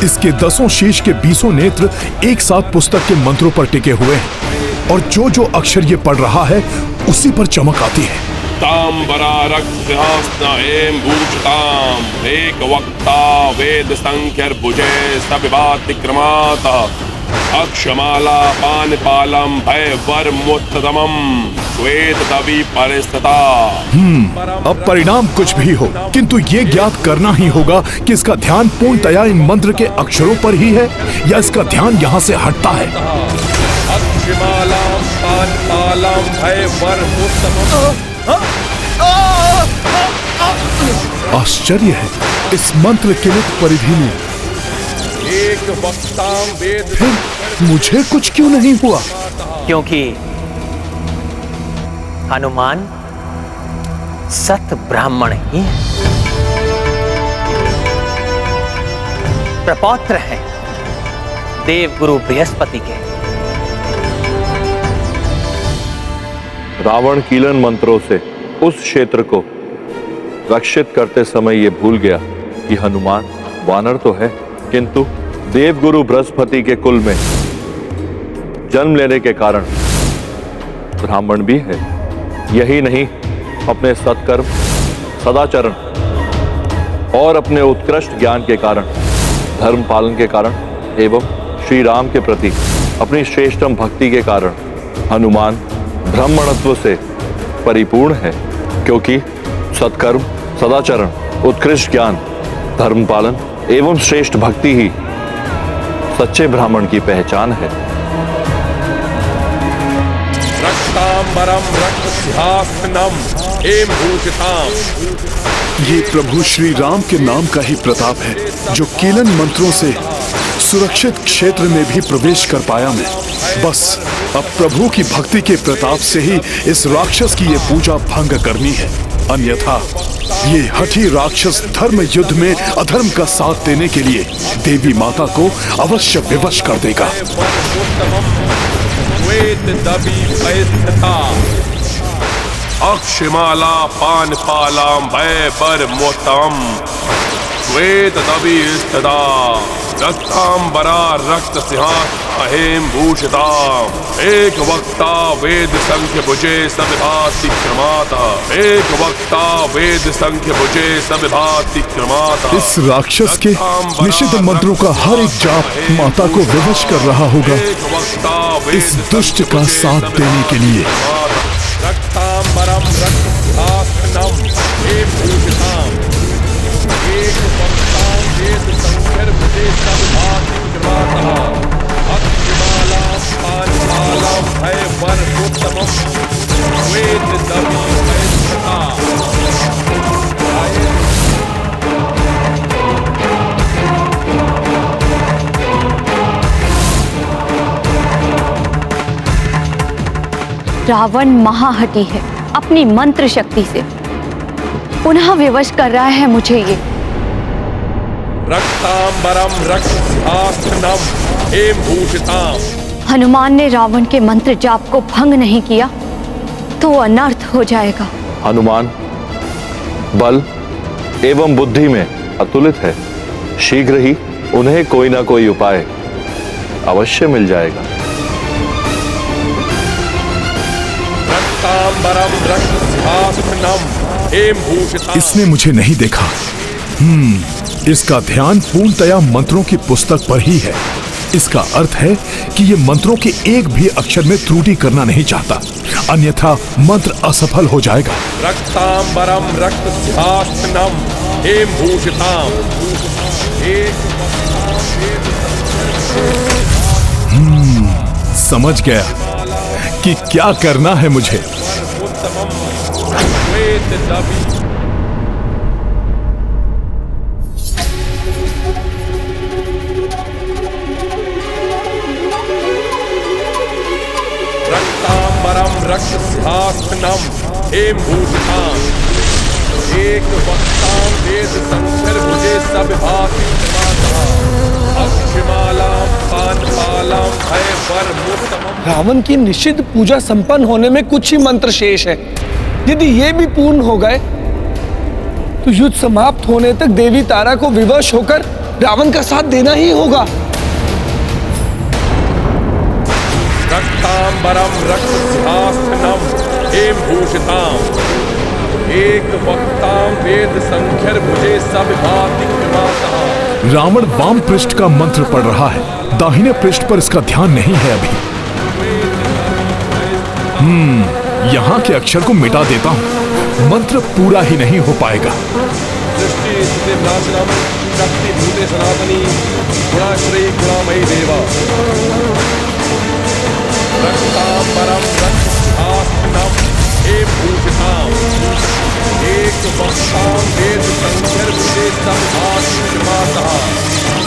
इसके 10 शीश के 20 नेत्र एक साथ पुस्तक के मंत्रों पर टिके हुए हैं और जो जो अक्षर ये पढ़ रहा है उसी पर चमक आती है। तांबरा रक्त सिंहासन हेम भूषिताम एक वक्ता वेद संख्यर भुजे सब भाति कृमातः अक्षमाला पानपालम भय वर मुत्तमम श्वेत दबी परिस्थिता। अब परिणाम कुछ भी हो, किंतु ये ज्ञात करना ही होगा कि इसका ध्यान पूर्णतया इन मंत्र के अक्षरों पर ही है या इसका ध्यान यहाँ से हटता है। अक्षमालाम पानपालम भय वर मुत्तमम। आश्चर्य है, इस मंत्र किलित परिधि में एक वक्ताम वेद फिर मुझे कुछ क्यों नहीं हुआ? क्योंकि हनुमान सत ब्राह्मण ही है, प्रपौत्र हैं देव गुरु बृहस्पति के। रावण कीलन मंत्रों से उस क्षेत्र को रक्षित करते समय ये भूल गया कि हनुमान वानर तो है, किंतु देवगुरु बृहस्पति के कुल में जन्म लेने के कारण ब्राह्मण भी है। यही नहीं, अपने सत्कर्म, सदाचरण और अपने उत्कृष्ट ज्ञान के कारण, धर्म पालन के कारण एवं श्री राम के प्रति अपनी श्रेष्ठतम भक्ति के कारण हनुमान ब्राह्मणत्व से परिपूर्ण है। क्योंकि सत्कर्म, सदाचरण, उत्कृष्ट ज्ञान, धर्म पालन एवं श्रेष्ठ भक्ति ही सच्चे ब्राह्मण की पहचान है। रक्तांबरम रक्त सिंहासनम हेम भूषिताम। ये प्रभु श्री राम के नाम का ही प्रताप है जो कीलन मंत्रों से सुरक्षित क्षेत्र में भी प्रवेश कर पाया मैं। बस अब प्रभु की भक्ति के प्रताप से ही इस राक्षस की ये पूजा भंग करनी है, अन्यथा ये हठी राक्षस धर्म युद्ध में अधर्म का साथ देने के लिए देवी माता को अवश्य विवश कर देगा। अक्षमाला पानपालाम भय वर मोतम श्वेत दबी स्थिता रक्तांबरा रक्त सिंहासन हेम भूषिताम एक वक्ता वेद संख्य भुजे सब भाति कृमाता एक वक्ता वेद संख्य भुजे सब भाति कृमाता। इस राक्षस के निषिद्ध मंत्रों का हर एक जाप माता को विवश कर रहा होगा इस दुष्ट का साथ देने के लिए। रक्तांबरम रक्त सिंहासनम हेम भूषिताम एक वक्ता वेद संख्य भुजे सब भाति कृमाता पुरुषोत्तमम् श्वेत दबी वैष्णता रावण महाहठी है, अपनी मंत्र शक्ति से पुनः विवश कर रहा है मुझे ये। रक्तांबरम रक्तसिंहासनम हेमभूषिताम। हनुमान ने रावण के मंत्र जाप को भंग नहीं किया तो अनर्थ हो जाएगा। हनुमान बल एवं बुद्धि में अतुलित है। शीघ्र ही उन्हें कोई ना कोई उपाय अवश्य मिल जाएगा। रक्तांबरम रक्तसिंहासनम हेमभूषिताम। इसने मुझे नहीं देखा। इसका ध्यान पूर्णतया मंत्रों की पुस्तक पर ही है। इसका अर्थ है कि ये मंत्रों के एक भी अक्षर में त्रुटि करना नहीं चाहता, अन्यथा मंत्र असफल हो जाएगा। रक्तांबरम रक्तसिंहासनम हेमभूषिताम। समझ गया कि क्या करना है मुझे। रक्तांबरम रक्तसिंहासनम हेमभूषिताम। एक वक्तां वेद संकर भुजे सब भाति अक्षमालां पानपालां भयवर मुत्तमम्। रावण की निषिद्ध पूजा संपन्न होने में कुछ ही मंत्र शेष है। यदि ये भी पूर्ण हो गए तो युद्ध समाप्त होने तक देवी तारा को विवश होकर रावण का साथ देना ही होगा। रक्तांबरम रक्तसिंहासनम हेमभूषिताम। एक वक्तां वेद संख्यर भुजे सब भाति कृपातः। रावण वाम पृष्ठ का मंत्र पढ़ रहा है, दाहिने पृष्ठ पर इसका ध्यान नहीं है अभी। यहाँ के अक्षर को मिटा देता हूँ, मंत्र पूरा ही नहीं हो पाएगा। सृष्टि स्थिति विनाशनम शक्ति भूते सनातनी गुणाश्रयी गुणामयी देवा। रक्तांबरम रक्तसिंहासनम हेमभूषिताम। एक वक्तां वेद संख्यर भुजे सब भाति कृपातः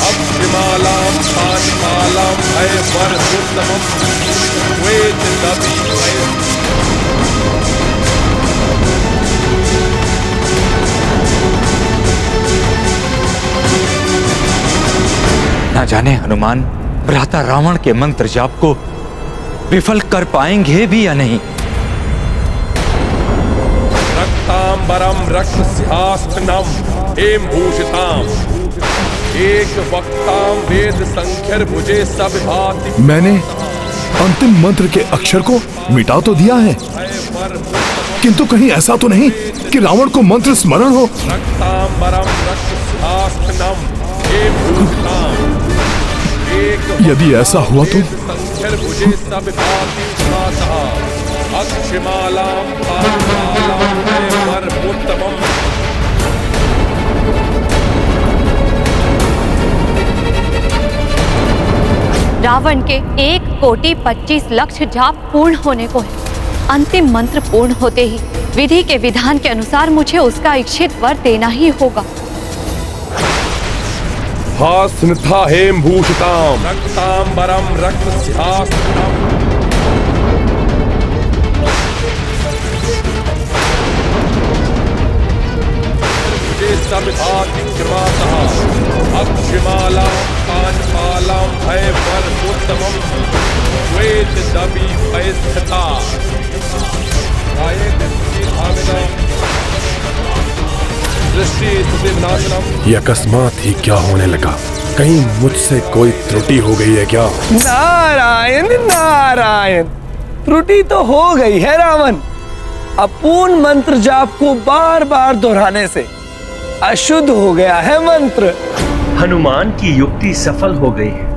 अक्षमालां पानपालां भयवर मुत्तमम् श्वेत दबी ना जाने हनुमान भ्राता रावण के मंत्र जाप को विफल कर पाएंगे भी या नहीं। रक्तांबरम रक्तसिंहासनम हेमभूषिताम। एक वक्तां वेद संख्यर भुजे सब भाति। मैंने अंतिम मंत्र के अक्षर को मिटा तो दिया है, किंतु कहीं ऐसा तो नहीं कि रावण को मंत्र स्मरण हो। रक्तांबरम रक्तसिंहासनम हेमभूषिताम। यदि ऐसा हुआ तो संख्यर भुजे सब भाति कृपातः अक्षमालां पानपालां भयवर मुत्तमम्। रावण के 1,25,00,000 जाप पूर्ण होने को है। अंतिम मंत्र पूर्ण होते ही विधि के विधान के अनुसार मुझे उसका इच्छित वर देना ही होगा। हास्निथा हेमभूषिताम। रक्तांबरम रक्तसिंहासनम सब भाति कृपातः अक्षमालां पानपालां भयवर मुत्तमम् श्वेत दबी वैष्णता। ये अकस्मात ही क्या होने लगा? कहीं मुझसे कोई त्रुटि हो गई है क्या? नारायण नारायण, त्रुटि तो हो गई है रावण। अपूर्ण मंत्र जाप को बार बार दोहराने से अशुद्ध हो गया है मंत्र। हनुमान की युक्ति सफल हो गई है।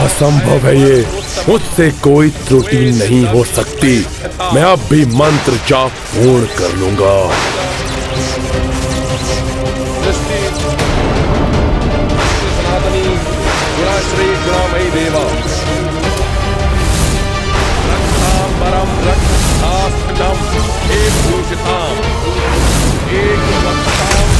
असंभव है ये, मुझसे कोई त्रुटि नहीं हो सकती। मैं अब भी मंत्र जाप पूर्ण कर लूंगा। शस्त्रजम हे भूषिताम एक वक्ताम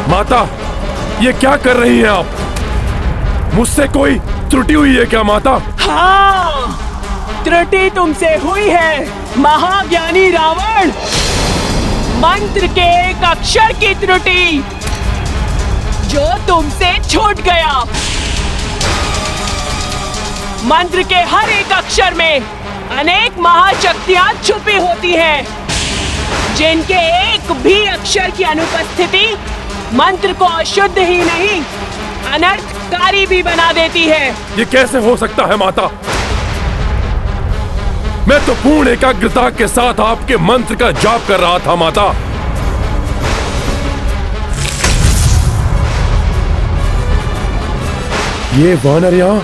माता, ये क्या कर रही हैं आप? मुझसे कोई त्रुटि हुई है क्या माता? हाँ, त्रुटि तुमसे हुई है महाज्ञानी रावण। मंत्र के एक अक्षर की त्रुटि जो तुमसे छूट गया। मंत्र के हर एक अक्षर में अनेक महाशक्तियां छुपी होती हैं, जिनके एक भी अक्षर की अनुपस्थिति मंत्र को अशुद्ध ही नहीं अनर्थकारी भी बना देती है। ये कैसे हो सकता है माता? मैं तो पूर्ण एकाग्रता के साथ आपके मंत्र का जाप कर रहा था माता। ये वानर यहाँ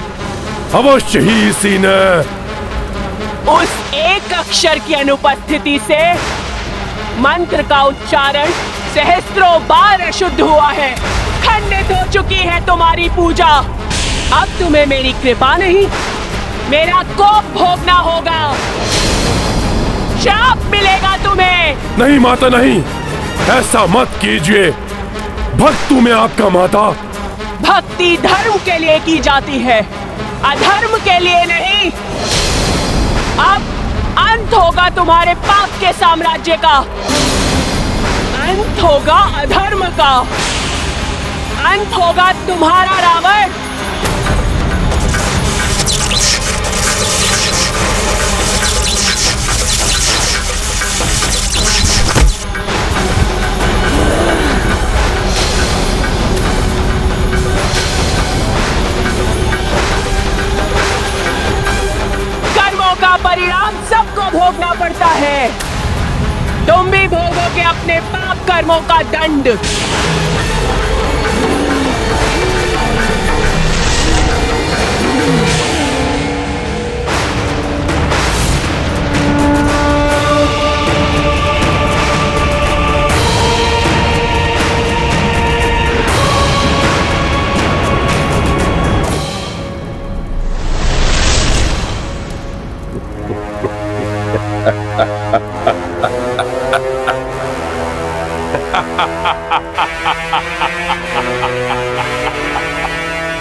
अवश्य ही इसी ने उस एक अक्षर की अनुपस्थिति से मंत्र का उच्चारण सहस्त्रों बार अशुद्ध हुआ है। खंडित हो चुकी है तुम्हारी पूजा। अब तुम्हें मेरी कृपा नहीं, मेरा कोप भोगना होगा। श्राप मिलेगा तुम्हें। नहीं माता नहीं, ऐसा मत कीजिए। भक्त हूं मैं आपका माता। भक्ति धर्म के लिए की जाती है, अधर्म के लिए नहीं। अब अंत होगा तुम्हारे पाप के साम्राज्य का, अंत होगा अधर्म का, अंत होगा तुम्हारा रावण। कर्मों का परिणाम सबको भोगना पड़ता है। तुम भी भोगोगे अपने पाप कर्मों का दंड।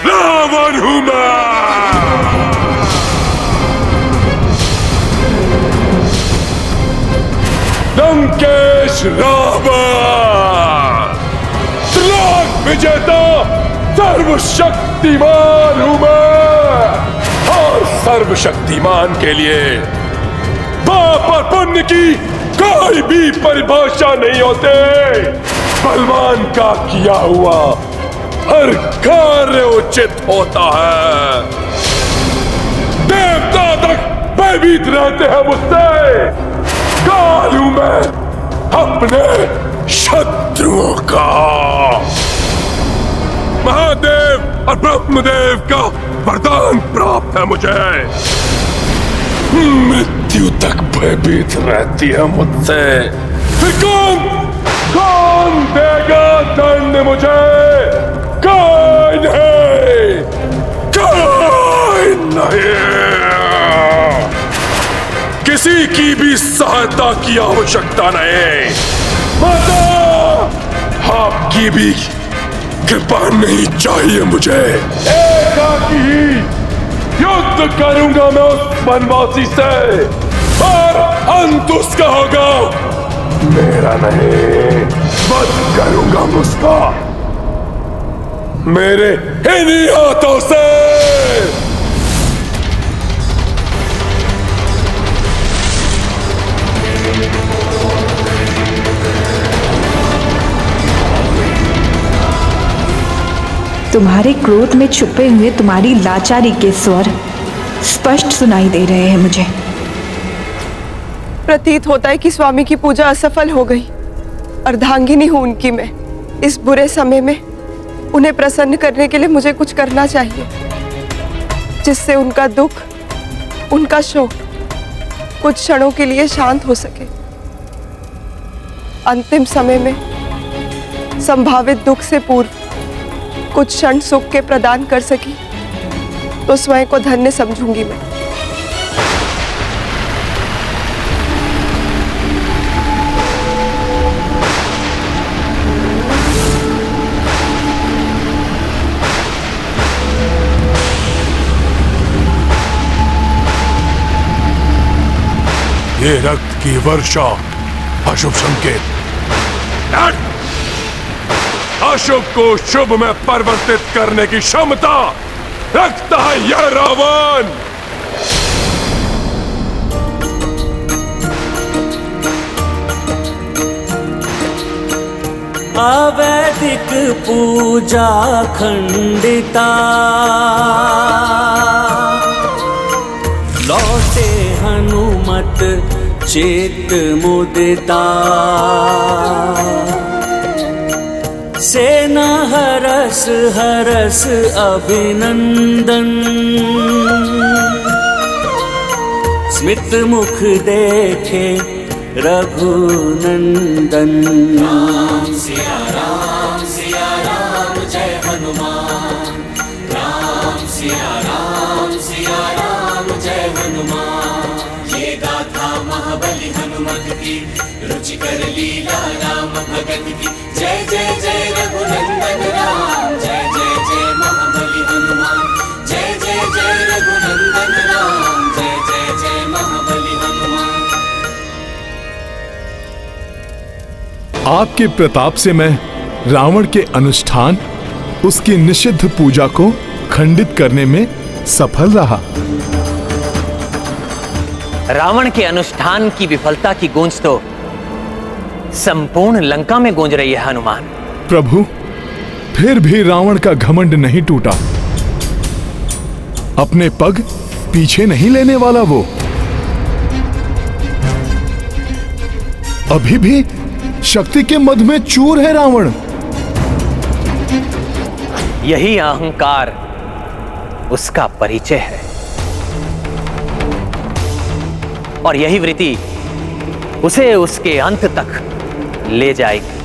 रावण हूं मैं। लंकेश रावण, त्रिलोक विजेता सर्वशक्तिमान हूं मैं। और सर्वशक्तिमान के लिए पाप और पुण्य की कोई भी परिभाषा नहीं होते। बलवान का किया हुआ हर कार्य उचित होता है। देवता तक भयभीत रहते हैं मुझसे। काल हूं मैं अपने शत्रुओं का। महादेव और ब्रह्मदेव का वरदान प्राप्त है मुझे। मृत्यु तक भयभीत रहती है मुझसे। फिर कौन देगा दंड मुझे? कोई नहीं, कोई नहीं। किसी की भी सहायता की आवश्यकता नहीं। माता, आपकी भी कृपा नहीं चाहिए मुझे। एकाकी ही युद्ध करूंगा मैं उस वनवासी से, और अंत उसका होगा, मेरा नहीं। वध करूंगा उसका मेरे इन्हीं हाथों से। तुम्हारे क्रोध में छुपे हुए तुम्हारी लाचारी के स्वर स्पष्ट सुनाई दे रहे हैं मुझे। प्रतीत होता है कि स्वामी की पूजा असफल हो गई। अर्धांगिनी हूं उनकी मैं। इस बुरे समय में उन्हें प्रसन्न करने के लिए मुझे कुछ करना चाहिए, जिससे उनका दुख, उनका शोक कुछ क्षणों के लिए शांत हो सके। अंतिम समय में संभावित दुख से पूर्व कुछ क्षण सुख के प्रदान कर सकी तो स्वयं को धन्य समझूंगी मैं। ये रक्त की वर्षा अशुभ संकेत। अशुभ को शुभ में परिवर्तित करने की क्षमता रखता है यह रावण। अवैदिक पूजा खंडिता, लौटे हनुमत चित मुदिता। सेना हरस हरस अभिनंदन, स्मित मुख देखे रघुनंदन। राम सिया राम जय हनुमान। राम सिया राम जय हनुमान। ये गाथा महाबली हनुमत की, रुचिकर लीला राम भगत की। जय जय जय रघुनंदन राम, जय जय जय महाबली हनुमान। जय जय जय रघुनंदन राम, जय जय जय महाबली हनुमान। आपके प्रताप से मैं रावण के अनुष्ठान, उसकी निषिद्ध पूजा को खंडित करने में सफल रहा। रावण के अनुष्ठान की विफलता की गूंज तो संपूर्ण लंका में गूंज रही है हनुमान। प्रभु, फिर भी रावण का घमंड नहीं टूटा। अपने पग पीछे नहीं लेने वाला वो। अभी भी शक्ति के मद में चूर है रावण। यही अहंकार उसका परिचय है, और यही वृत्ति उसे उसके अंत तक ले जाएगी।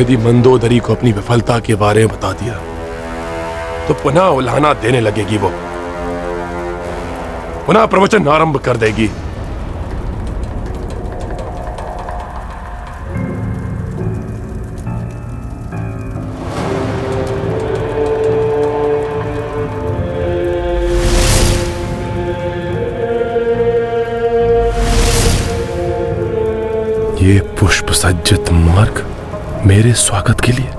यदि मंदोदरी को अपनी विफलता के बारे में बता दिया तो पुनः उल्हाना देने लगेगी। वो पुनः प्रवचन आरंभ कर देगी। ये पुष्प सज्जित मार्ग मेरे स्वागत के लिए।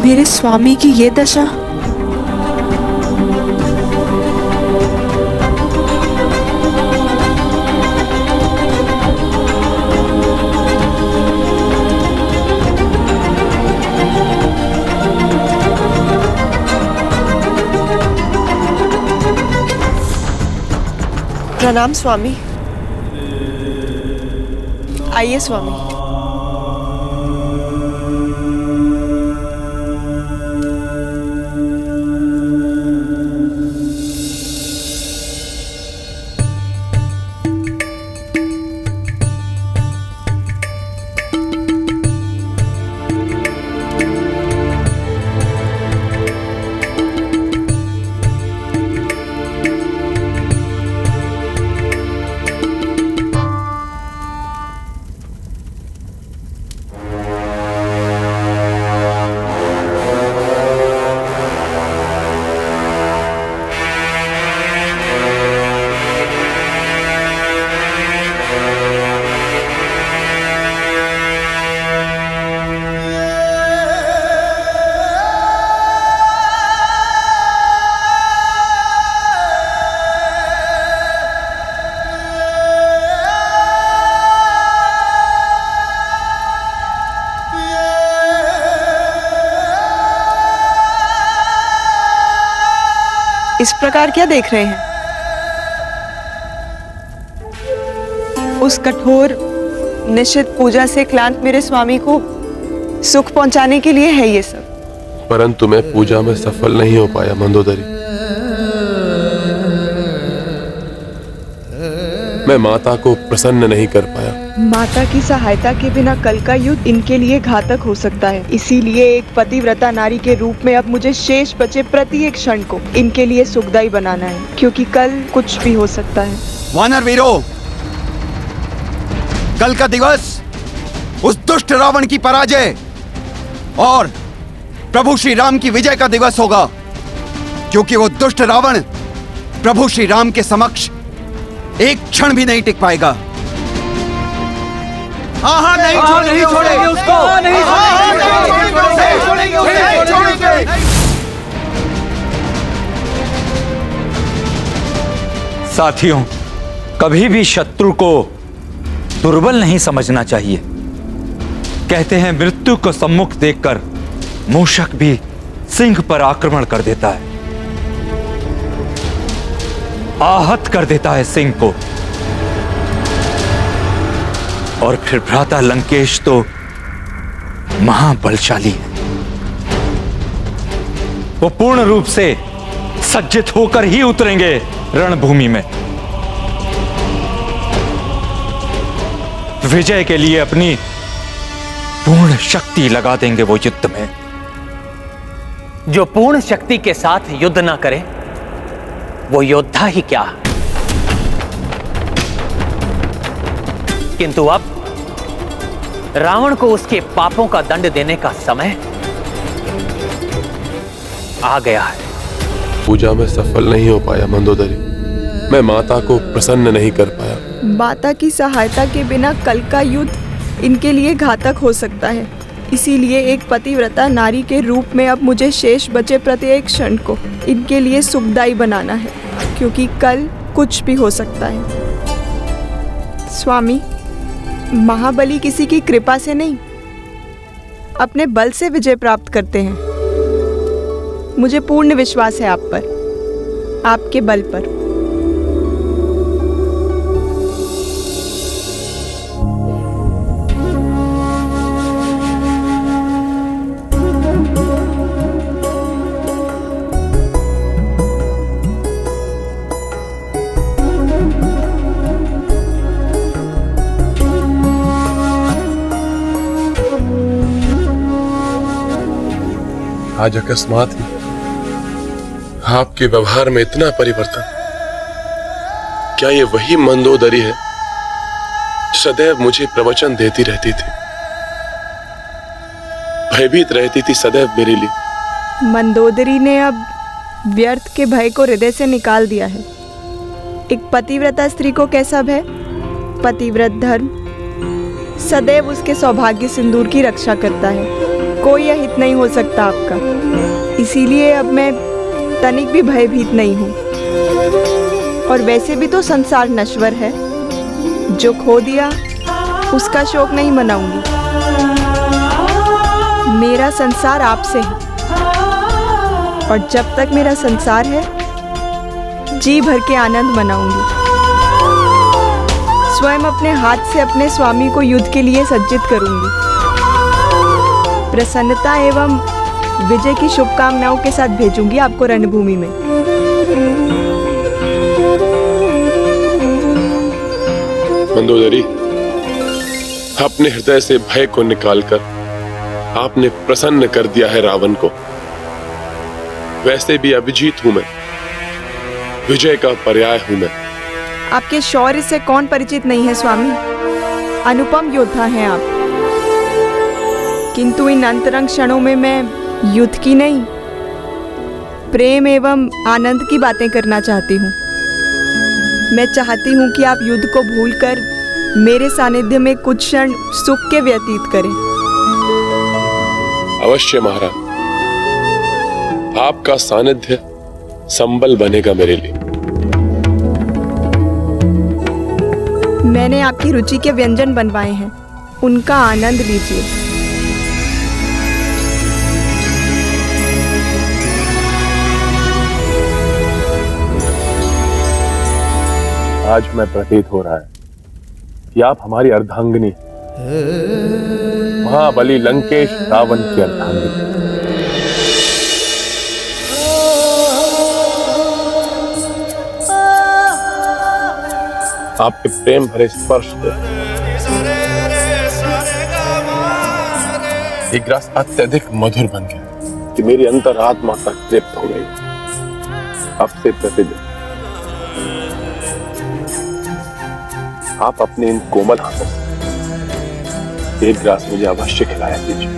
मेरे स्वामी की ये दशा। प्रणाम स्वामी। आइए स्वामी। इस प्रकार क्या देख रहे हैं? उस कठोर निश्चित पूजा से क्लांत मेरे स्वामी को सुख पहुंचाने के लिए है ये सब। परंतु मैं पूजा में सफल नहीं हो पाया मंदोदरी। मैं माता को प्रसन्न नहीं कर पाया। माता की सहायता के बिना कल का युद्ध इनके लिए घातक हो सकता है। इसीलिए एक पतिव्रता नारी के रूप में अब मुझे शेष बचे प्रत्येक क्षण को इनके लिए सुखदायी बनाना है, क्योंकि कल कुछ भी हो सकता है। वानर वीरों, कल का दिवस उस दुष्ट रावण की पराजय और प्रभु श्री राम की विजय का दिवस होगा, क्योंकि वो दुष्ट रावण प्रभु श्री राम के समक्ष एक क्षण भी नहीं टिक पाएगा। हाँ, नहीं छोड़ेंगे उसको, नहीं छोड़ेंगे। साथियों, कभी भी शत्रु को दुर्बल नहीं समझना चाहिए। कहते हैं मृत्यु को सम्मुख देखकर मूषक भी सिंह पर आक्रमण कर देता है, आहत कर देता है सिंह को। और फिर भ्राता लंकेश तो महाबलशाली है, वो पूर्ण रूप से सज्जित होकर ही उतरेंगे रणभूमि में। विजय के लिए अपनी पूर्ण शक्ति लगा देंगे वो युद्ध में। जो पूर्ण शक्ति के साथ युद्ध ना करे वो योद्धा ही क्या। किंतु अब रावण को उसके पापों का दंड देने का समय आ गया है। पूजा में सफल नहीं हो पाया मंदोदरी। मैं माता को प्रसन्न नहीं कर पाया। माता की सहायता के बिना कल का युद्ध इनके लिए घातक हो सकता है। इसीलिए एक पतिव्रता नारी के रूप में अब मुझे शेष बचे प्रत्येक क्षण को इनके लिए सुखदायी बनाना है, क्योंकि कल कुछ भी हो सकता है। स्वामी, महाबली किसी की कृपा से नहीं, अपने बल से विजय प्राप्त करते हैं। मुझे पूर्ण विश्वास है आप पर, आपके बल पर। आज अकस्मात ही आपके व्यवहार में इतना परिवर्तन। क्या ये वही मंदोदरी है सदैव मुझे प्रवचन देती रहती थी, भयभीत रहती थी सदैव मेरे लिए? मंदोदरी ने अब व्यर्थ के भय को हृदय से निकाल दिया है। एक पतिव्रता स्त्री को कैसा भय? पतिव्रत धर्म सदैव उसके सौभाग्य सिंदूर की रक्षा करता है। कोई अहित नहीं हो सकता आपका। इसीलिए अब मैं तनिक भी भयभीत नहीं हूँ। और वैसे भी तो संसार नश्वर है, जो खो दिया उसका शोक नहीं मनाऊंगी। मेरा संसार आपसे है, और जब तक मेरा संसार है जी भर के आनंद मनाऊंगी। स्वयं अपने हाथ से अपने स्वामी को युद्ध के लिए सज्जित करूंगी। प्रसन्नता एवं विजय की शुभकामनाओं के साथ भेजूंगी आपको रणभूमि में। मंदोदरी, अपने हृदय से भय को निकालकर आपने प्रसन्न कर दिया है रावण को। वैसे भी अभिजीत हूं मैं, विजय का पर्याय हूं मैं। आपके शौर्य से कौन परिचित नहीं है स्वामी? अनुपम योद्धा हैं आप। किंतु इन अंतरंग क्षणों में मैं युद्ध की नहीं, प्रेम एवं आनंद की बातें करना चाहती हूँ। मैं चाहती हूँ कि आप युद्ध को भूलकर मेरे सानिध्य में कुछ क्षण सुख के व्यतीत करें। अवश्य महाराज, आपका सानिध्य संबल बनेगा मेरे लिए। मैंने आपकी रुचि के व्यंजन बनवाए हैं, उनका आनंद लीजिए। आज मैं प्रतीत हो रहा है कि आप हमारी अर्धांगिनी, महाबली लंकेश रावण की अर्धांगिनी। आपके प्रेम भरे स्पर्श से ये ग्रास अत्यधिक मधुर बन गया कि मेरी अंतरात्मा तक तृप्त हो गई। अब से प्रतिदिन आप अपने इन कोमल हाथों से एक ग्रास मुझे अवश्य खिलाया कीजिए।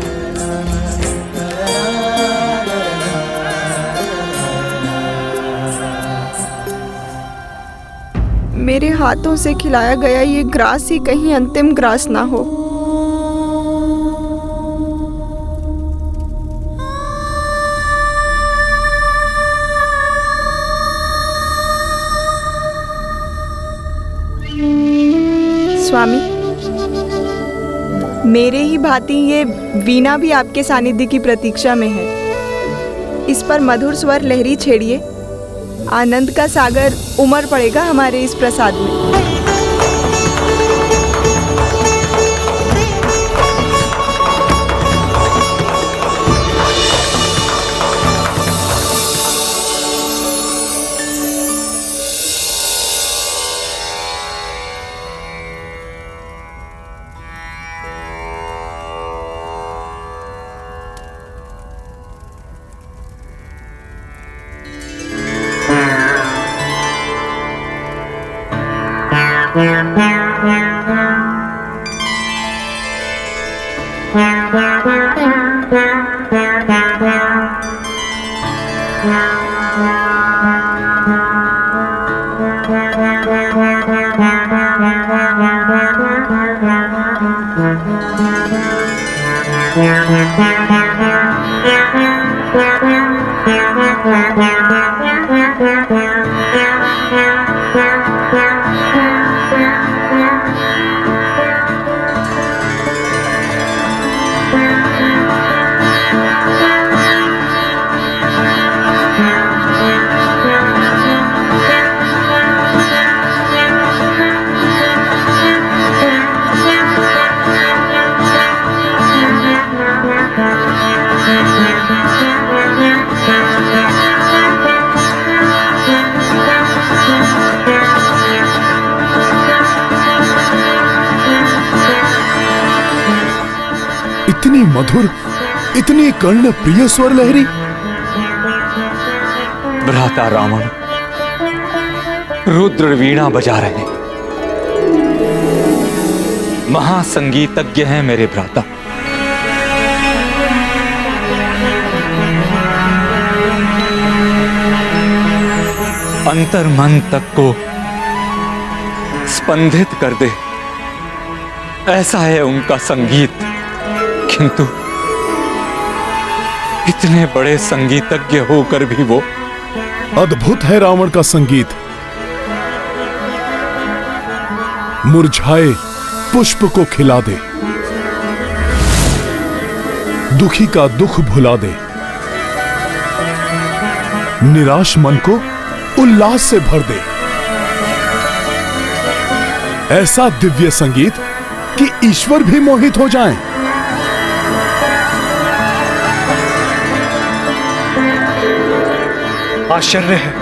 मेरे हाथों से खिलाया गया ये ग्रास ही कहीं अंतिम ग्रास ना हो। स्वामी, मेरे ही भांति ये वीणा भी आपके सानिध्य की प्रतीक्षा में है। इस पर मधुर स्वर लहरी छेड़िए, आनंद का सागर उमड़ पड़ेगा हमारे इस प्रसाद में। इतनी मधुर, इतनी कर्ण प्रिय स्वर लहरी। भ्राता रावण रुद्र वीणा बजा रहे हैं, महासंगीतज्ञ हैं मेरे भ्राता। अंतर मन तक को स्पंदित कर दे, ऐसा है उनका संगीत। किंतु इतने बड़े संगीतज्ञ होकर भी वो अद्भुत है रावण का संगीत। मुरझाए पुष्प को खिला दे, दुखी का दुख भुला दे, निराश मन को उल्लास से भर दे। ऐसा दिव्य संगीत कि ईश्वर भी मोहित हो जाएं। आश्चर्य है,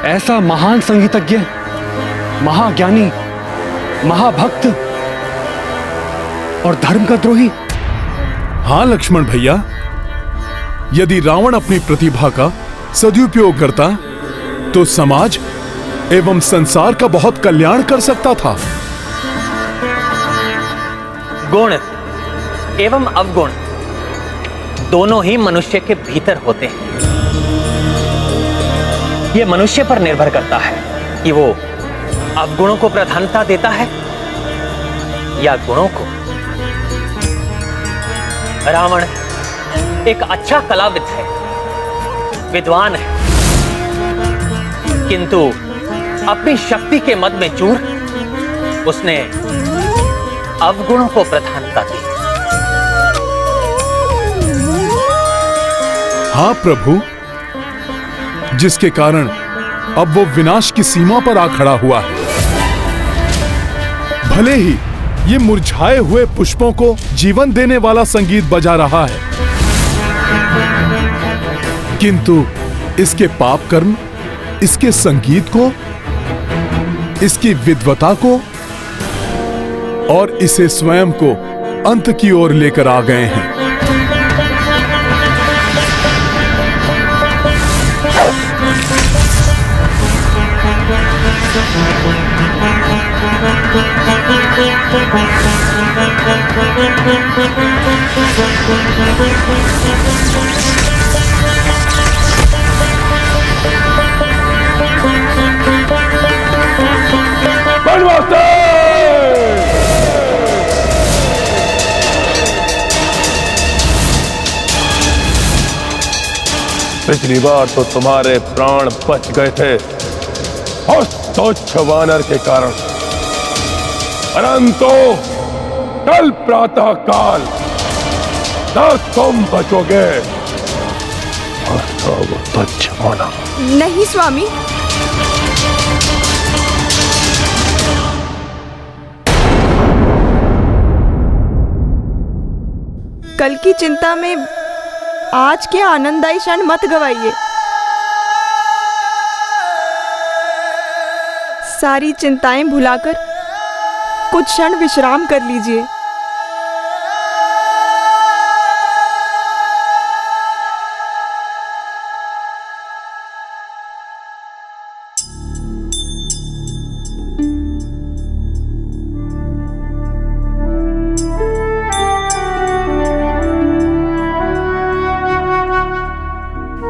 ऐसा महान संगीतज्ञ, महाज्ञानी, महाभक्त और धर्म का द्रोही। हां लक्ष्मण भैया, यदि रावण अपनी प्रतिभा का सदुपयोग करता तो समाज एवं संसार का बहुत कल्याण कर सकता था। गुण एवं अवगुण दोनों ही मनुष्य के भीतर होते हैं। यह मनुष्य पर निर्भर करता है कि वो अवगुणों को प्राधान्यता देता है या गुणों को। रावण एक अच्छा कलाविद है, विद्वान है, किंतु अपनी शक्ति के मद में चूर उसने अवगुणों को प्रधानता दी। हाँ प्रभु, जिसके कारण अब वो विनाश की सीमा पर आ खड़ा हुआ है। भले ही ये मुरझाए हुए पुष्पों को जीवन देने वाला संगीत बजा रहा है, किंतु इसके पाप कर्म इसके संगीत को, इसकी विद्वता को और इसे स्वयं को अंत की ओर लेकर आ गए हैं। पिछली बार तो तुम्हारे प्राण बच गए थे और तुच्छ वानर के कारण, परंतु कल प्रातः काल न तुम बचोगे और सब तुच्छ होना। नहीं स्वामी, कल की चिंता में आज के आनंददायी क्षण मत गवाइए। सारी चिंताएं भुलाकर कुछ क्षण विश्राम कर लीजिए।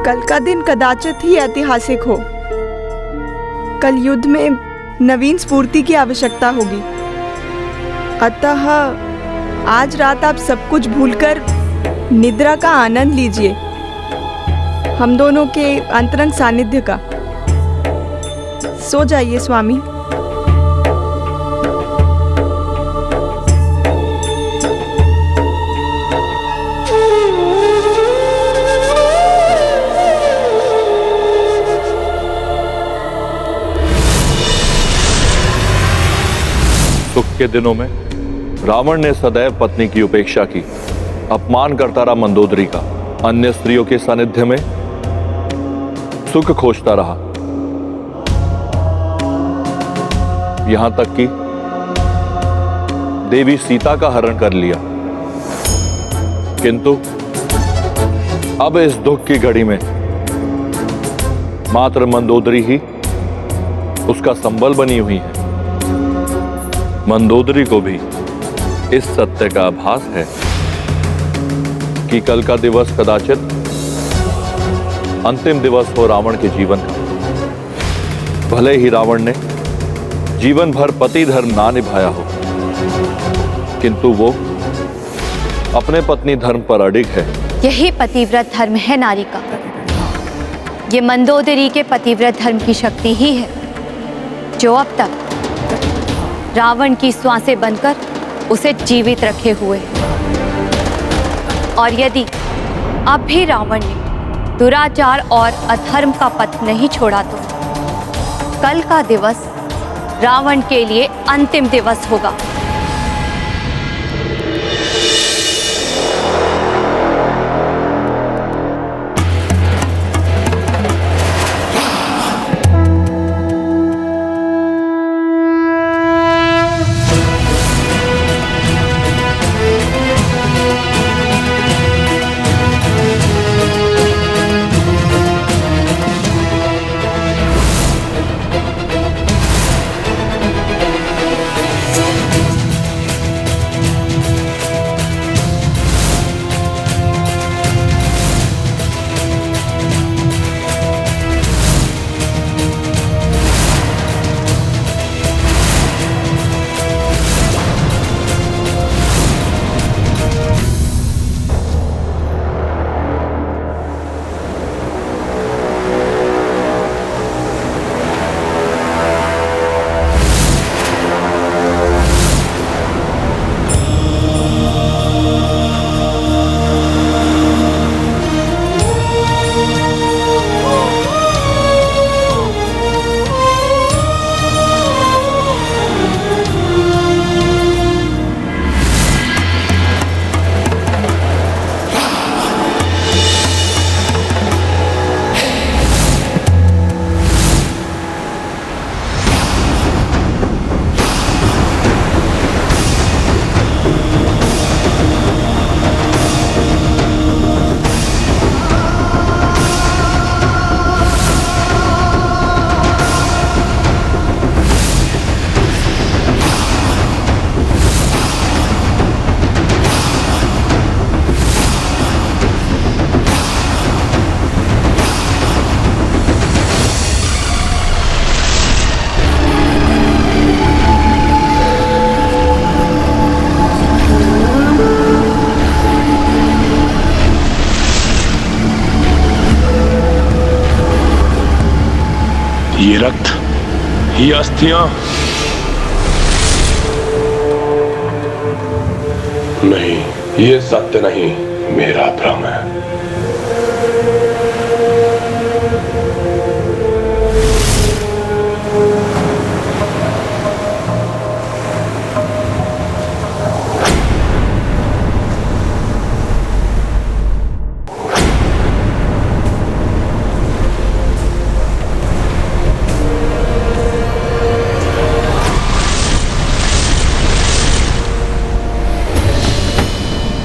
कल का दिन कदाचित ही ऐतिहासिक हो। कल युद्ध में नवीन स्फूर्ति की आवश्यकता होगी। अतः आज रात आप सब कुछ भूलकर निद्रा का आनंद लीजिए, हम दोनों के अंतरंग सानिध्य का। सो जाइए स्वामी। सुख के दिनों में रावण ने सदैव पत्नी की उपेक्षा की, अपमान करता रहा मंदोदरी का, अन्य स्त्रियों के सानिध्य में सुख खोजता रहा, यहां तक कि देवी सीता का हरण कर लिया। किंतु अब इस दुख की घड़ी में मात्र मंदोदरी ही उसका संबल बनी हुई है। मंदोदरी को भी इस सत्य का आभास है कि कल का दिवस कदाचित अंतिम दिवस हो रावण के जीवन का। भले ही रावण ने जीवन भर पति धर्म ना निभाया हो, किंतु वो अपने पत्नी धर्म पर अडिग है। यही पतिव्रत धर्म है नारी का। ये मंदोदरी के पतिव्रत धर्म की शक्ति ही है जो अब तक रावण की श्वासें बनकर उसे जीवित रखे हुए। और यदि अब भी रावण ने दुराचार और अधर्म का पथ नहीं छोड़ा तो कल का दिवस रावण के लिए अंतिम दिवस होगा। ये अस्थियां नहीं, ये सत्य नहीं, मेरा भ्रम है।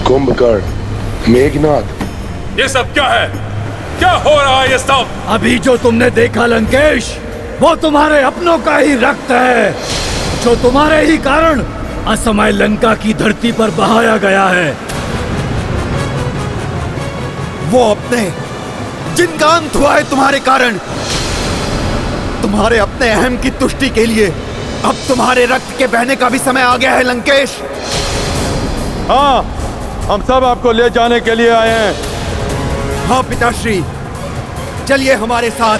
कुंभकर्ण, मेघनाथ, ये सब क्या है? क्या हो रहा है ये सब? अभी जो तुमने देखा लंकेश, वो तुम्हारे अपनों का ही रक्त है, जो तुम्हारे ही कारण असमय लंका की धरती पर बहाया गया है। वो अपने जिनका अंत हुआ है तुम्हारे कारण, तुम्हारे अपने अहम की तुष्टि के लिए अब तुम्हारे रक्त के बहने का भी समय आ गया है लंकेश। हाँ, हम सब आपको ले जाने के लिए आए हैं। हाँ पिताश्री, चलिए हमारे साथ।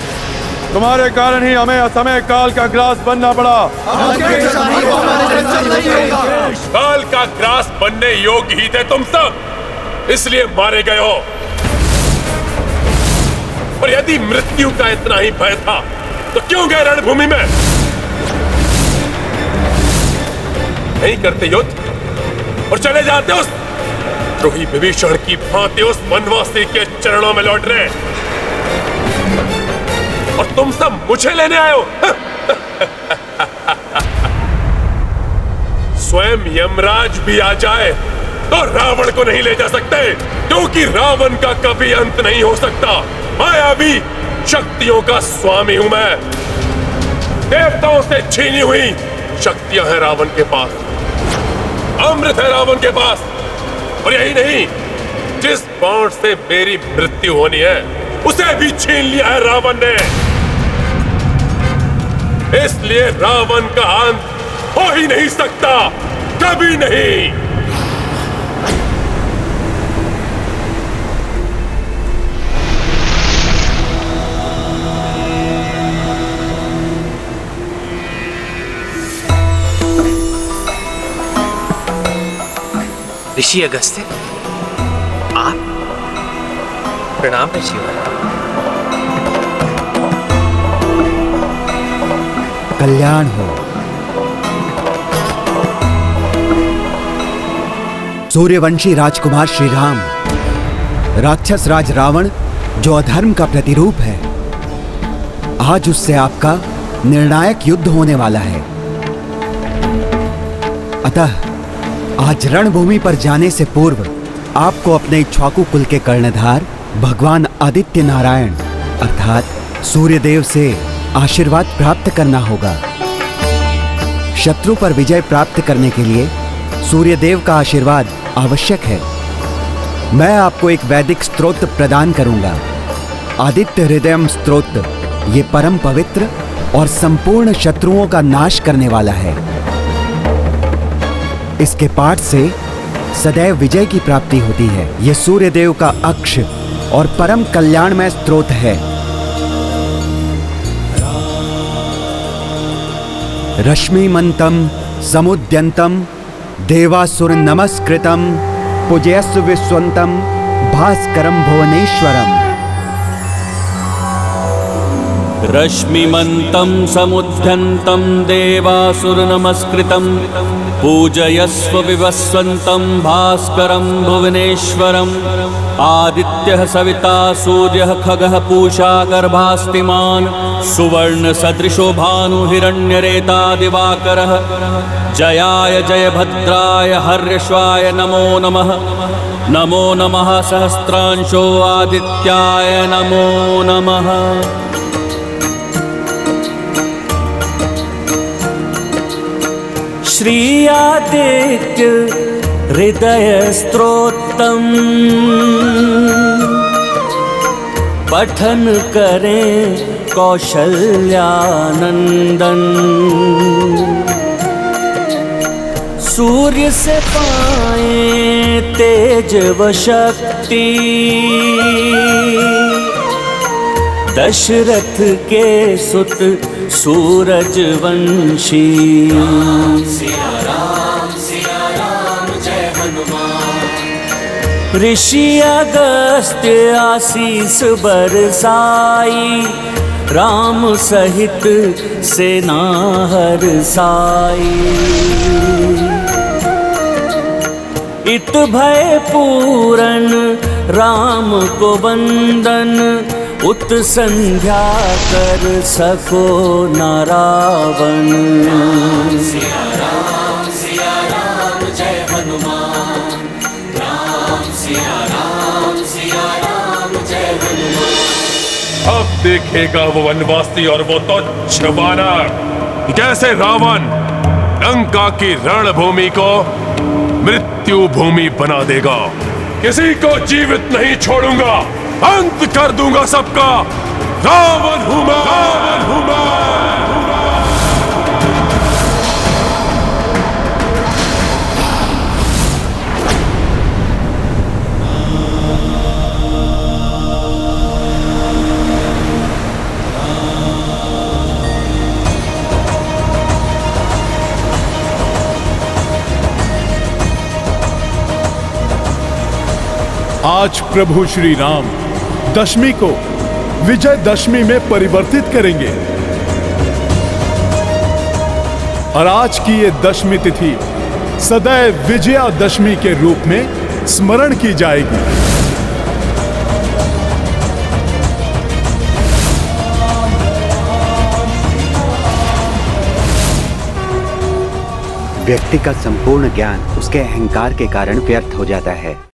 तुम्हारे कारण ही हमें असमय काल का ग्रास बनना पड़ा। काल का ग्रास बनने योग्य ही थे तुम सब, इसलिए मारे गए हो। और यदि मृत्यु का इतना ही भय था तो क्यों गए रणभूमि में? नहीं करते युद्ध और चले जाते उस द्रोही विभीषण की भांति उस वनवासी के चरणों में लौट रहे, और तुम सब मुझे लेने आए हो। स्वयं यमराज भी आ जाए तो रावण को नहीं ले जा सकते, क्योंकि रावण का कभी अंत नहीं हो सकता। मायावी शक्तियों का स्वामी हूं मैं। देवताओं से छीनी हुई शक्तियां हैं रावण के पास, अमृत है रावण के पास। और यही नहीं, जिस बाण से मेरी मृत्यु होनी है उसे भी छीन लिया है रावण ने। इसलिए रावण का अंत हो ही नहीं सकता, कभी नहीं। ऋषि अगस्त्य, आप? प्रणाम ऋषिवर। कल्याण हो। सूर्यवंशी राजकुमार श्री राम, राक्षस राज रावण जो अधर्म का प्रतिरूप है, आज उससे आपका निर्णायक युद्ध होने वाला है। अतः आज रणभूमि पर जाने से पूर्व आपको अपने इक्ष्वाकु कुल के कर्णधार भगवान आदित्य नारायण अर्थात सूर्यदेव से आशीर्वाद प्राप्त करना होगा। शत्रु पर विजय प्राप्त करने के लिए सूर्यदेव का आशीर्वाद आवश्यक है। मैं आपको एक वैदिक स्तोत्र प्रदान करूंगा, आदित्य हृदयम स्तोत्र। ये परम पवित्र और संपूर्ण शत्रुओं का नाश करने वाला है। इसके पाठ से सदैव विजय की प्राप्ति होती है। यह सूर्यदेव का अक्ष और परम कल्याणमय स्तोत्र है। रश्मिमंतम समुद्यंतम देवासुर नमस्कृतम पूजयस्व विश्वंतम भास्करम भुवनेश्वरम। रश्मिमन्तं समुद्यन्तं देवासुर नमस्कृतं पूजयस्व विवस्वन्तं भास्करं भुवनेश्वरम्। आदित्यः सविता सूर्यः खगः पूषा गर्भास्तिमान् सुवर्ण सदृशो भानु हिरण्यरेता दिवाकरः। जयाय जयभद्राय हर्यश्वाय नमो नमः। नमो नमः सहस्रांशो आदित्याय नमो नमः। श्री आदित्य हृदय स्तोत्रम पठन करें कौशल्यानंदन। सूर्य से पाए तेज व शक्ति दशरथ के सुत सूरजवंशी। सिया राम जय हनुमान। ऋषि अगस्त्य आशीष बरसाई, राम सहित सेना हरसाई। इत भय पूरन राम को वंदन, उत संध्या कर सको न रावण। सिया राम जय हनुमान। सिया राम जय हनुमान। अब देखेगा वो वनवासी और वो तुच्छ वानर कैसे रावण लंका की रणभूमि को मृत्यु भूमि बना देगा। किसी को जीवित नहीं छोड़ूंगा, अंत कर दूंगा सबका। रावण हूं मैं, रावण हूं मैं। आज प्रभु श्री राम दशमी को विजयदशमी में परिवर्तित करेंगे और आज की ये दशमी तिथि सदैव विजयादशमी के रूप में स्मरण की जाएगी। व्यक्ति का संपूर्ण ज्ञान उसके अहंकार के कारण व्यर्थ हो जाता है।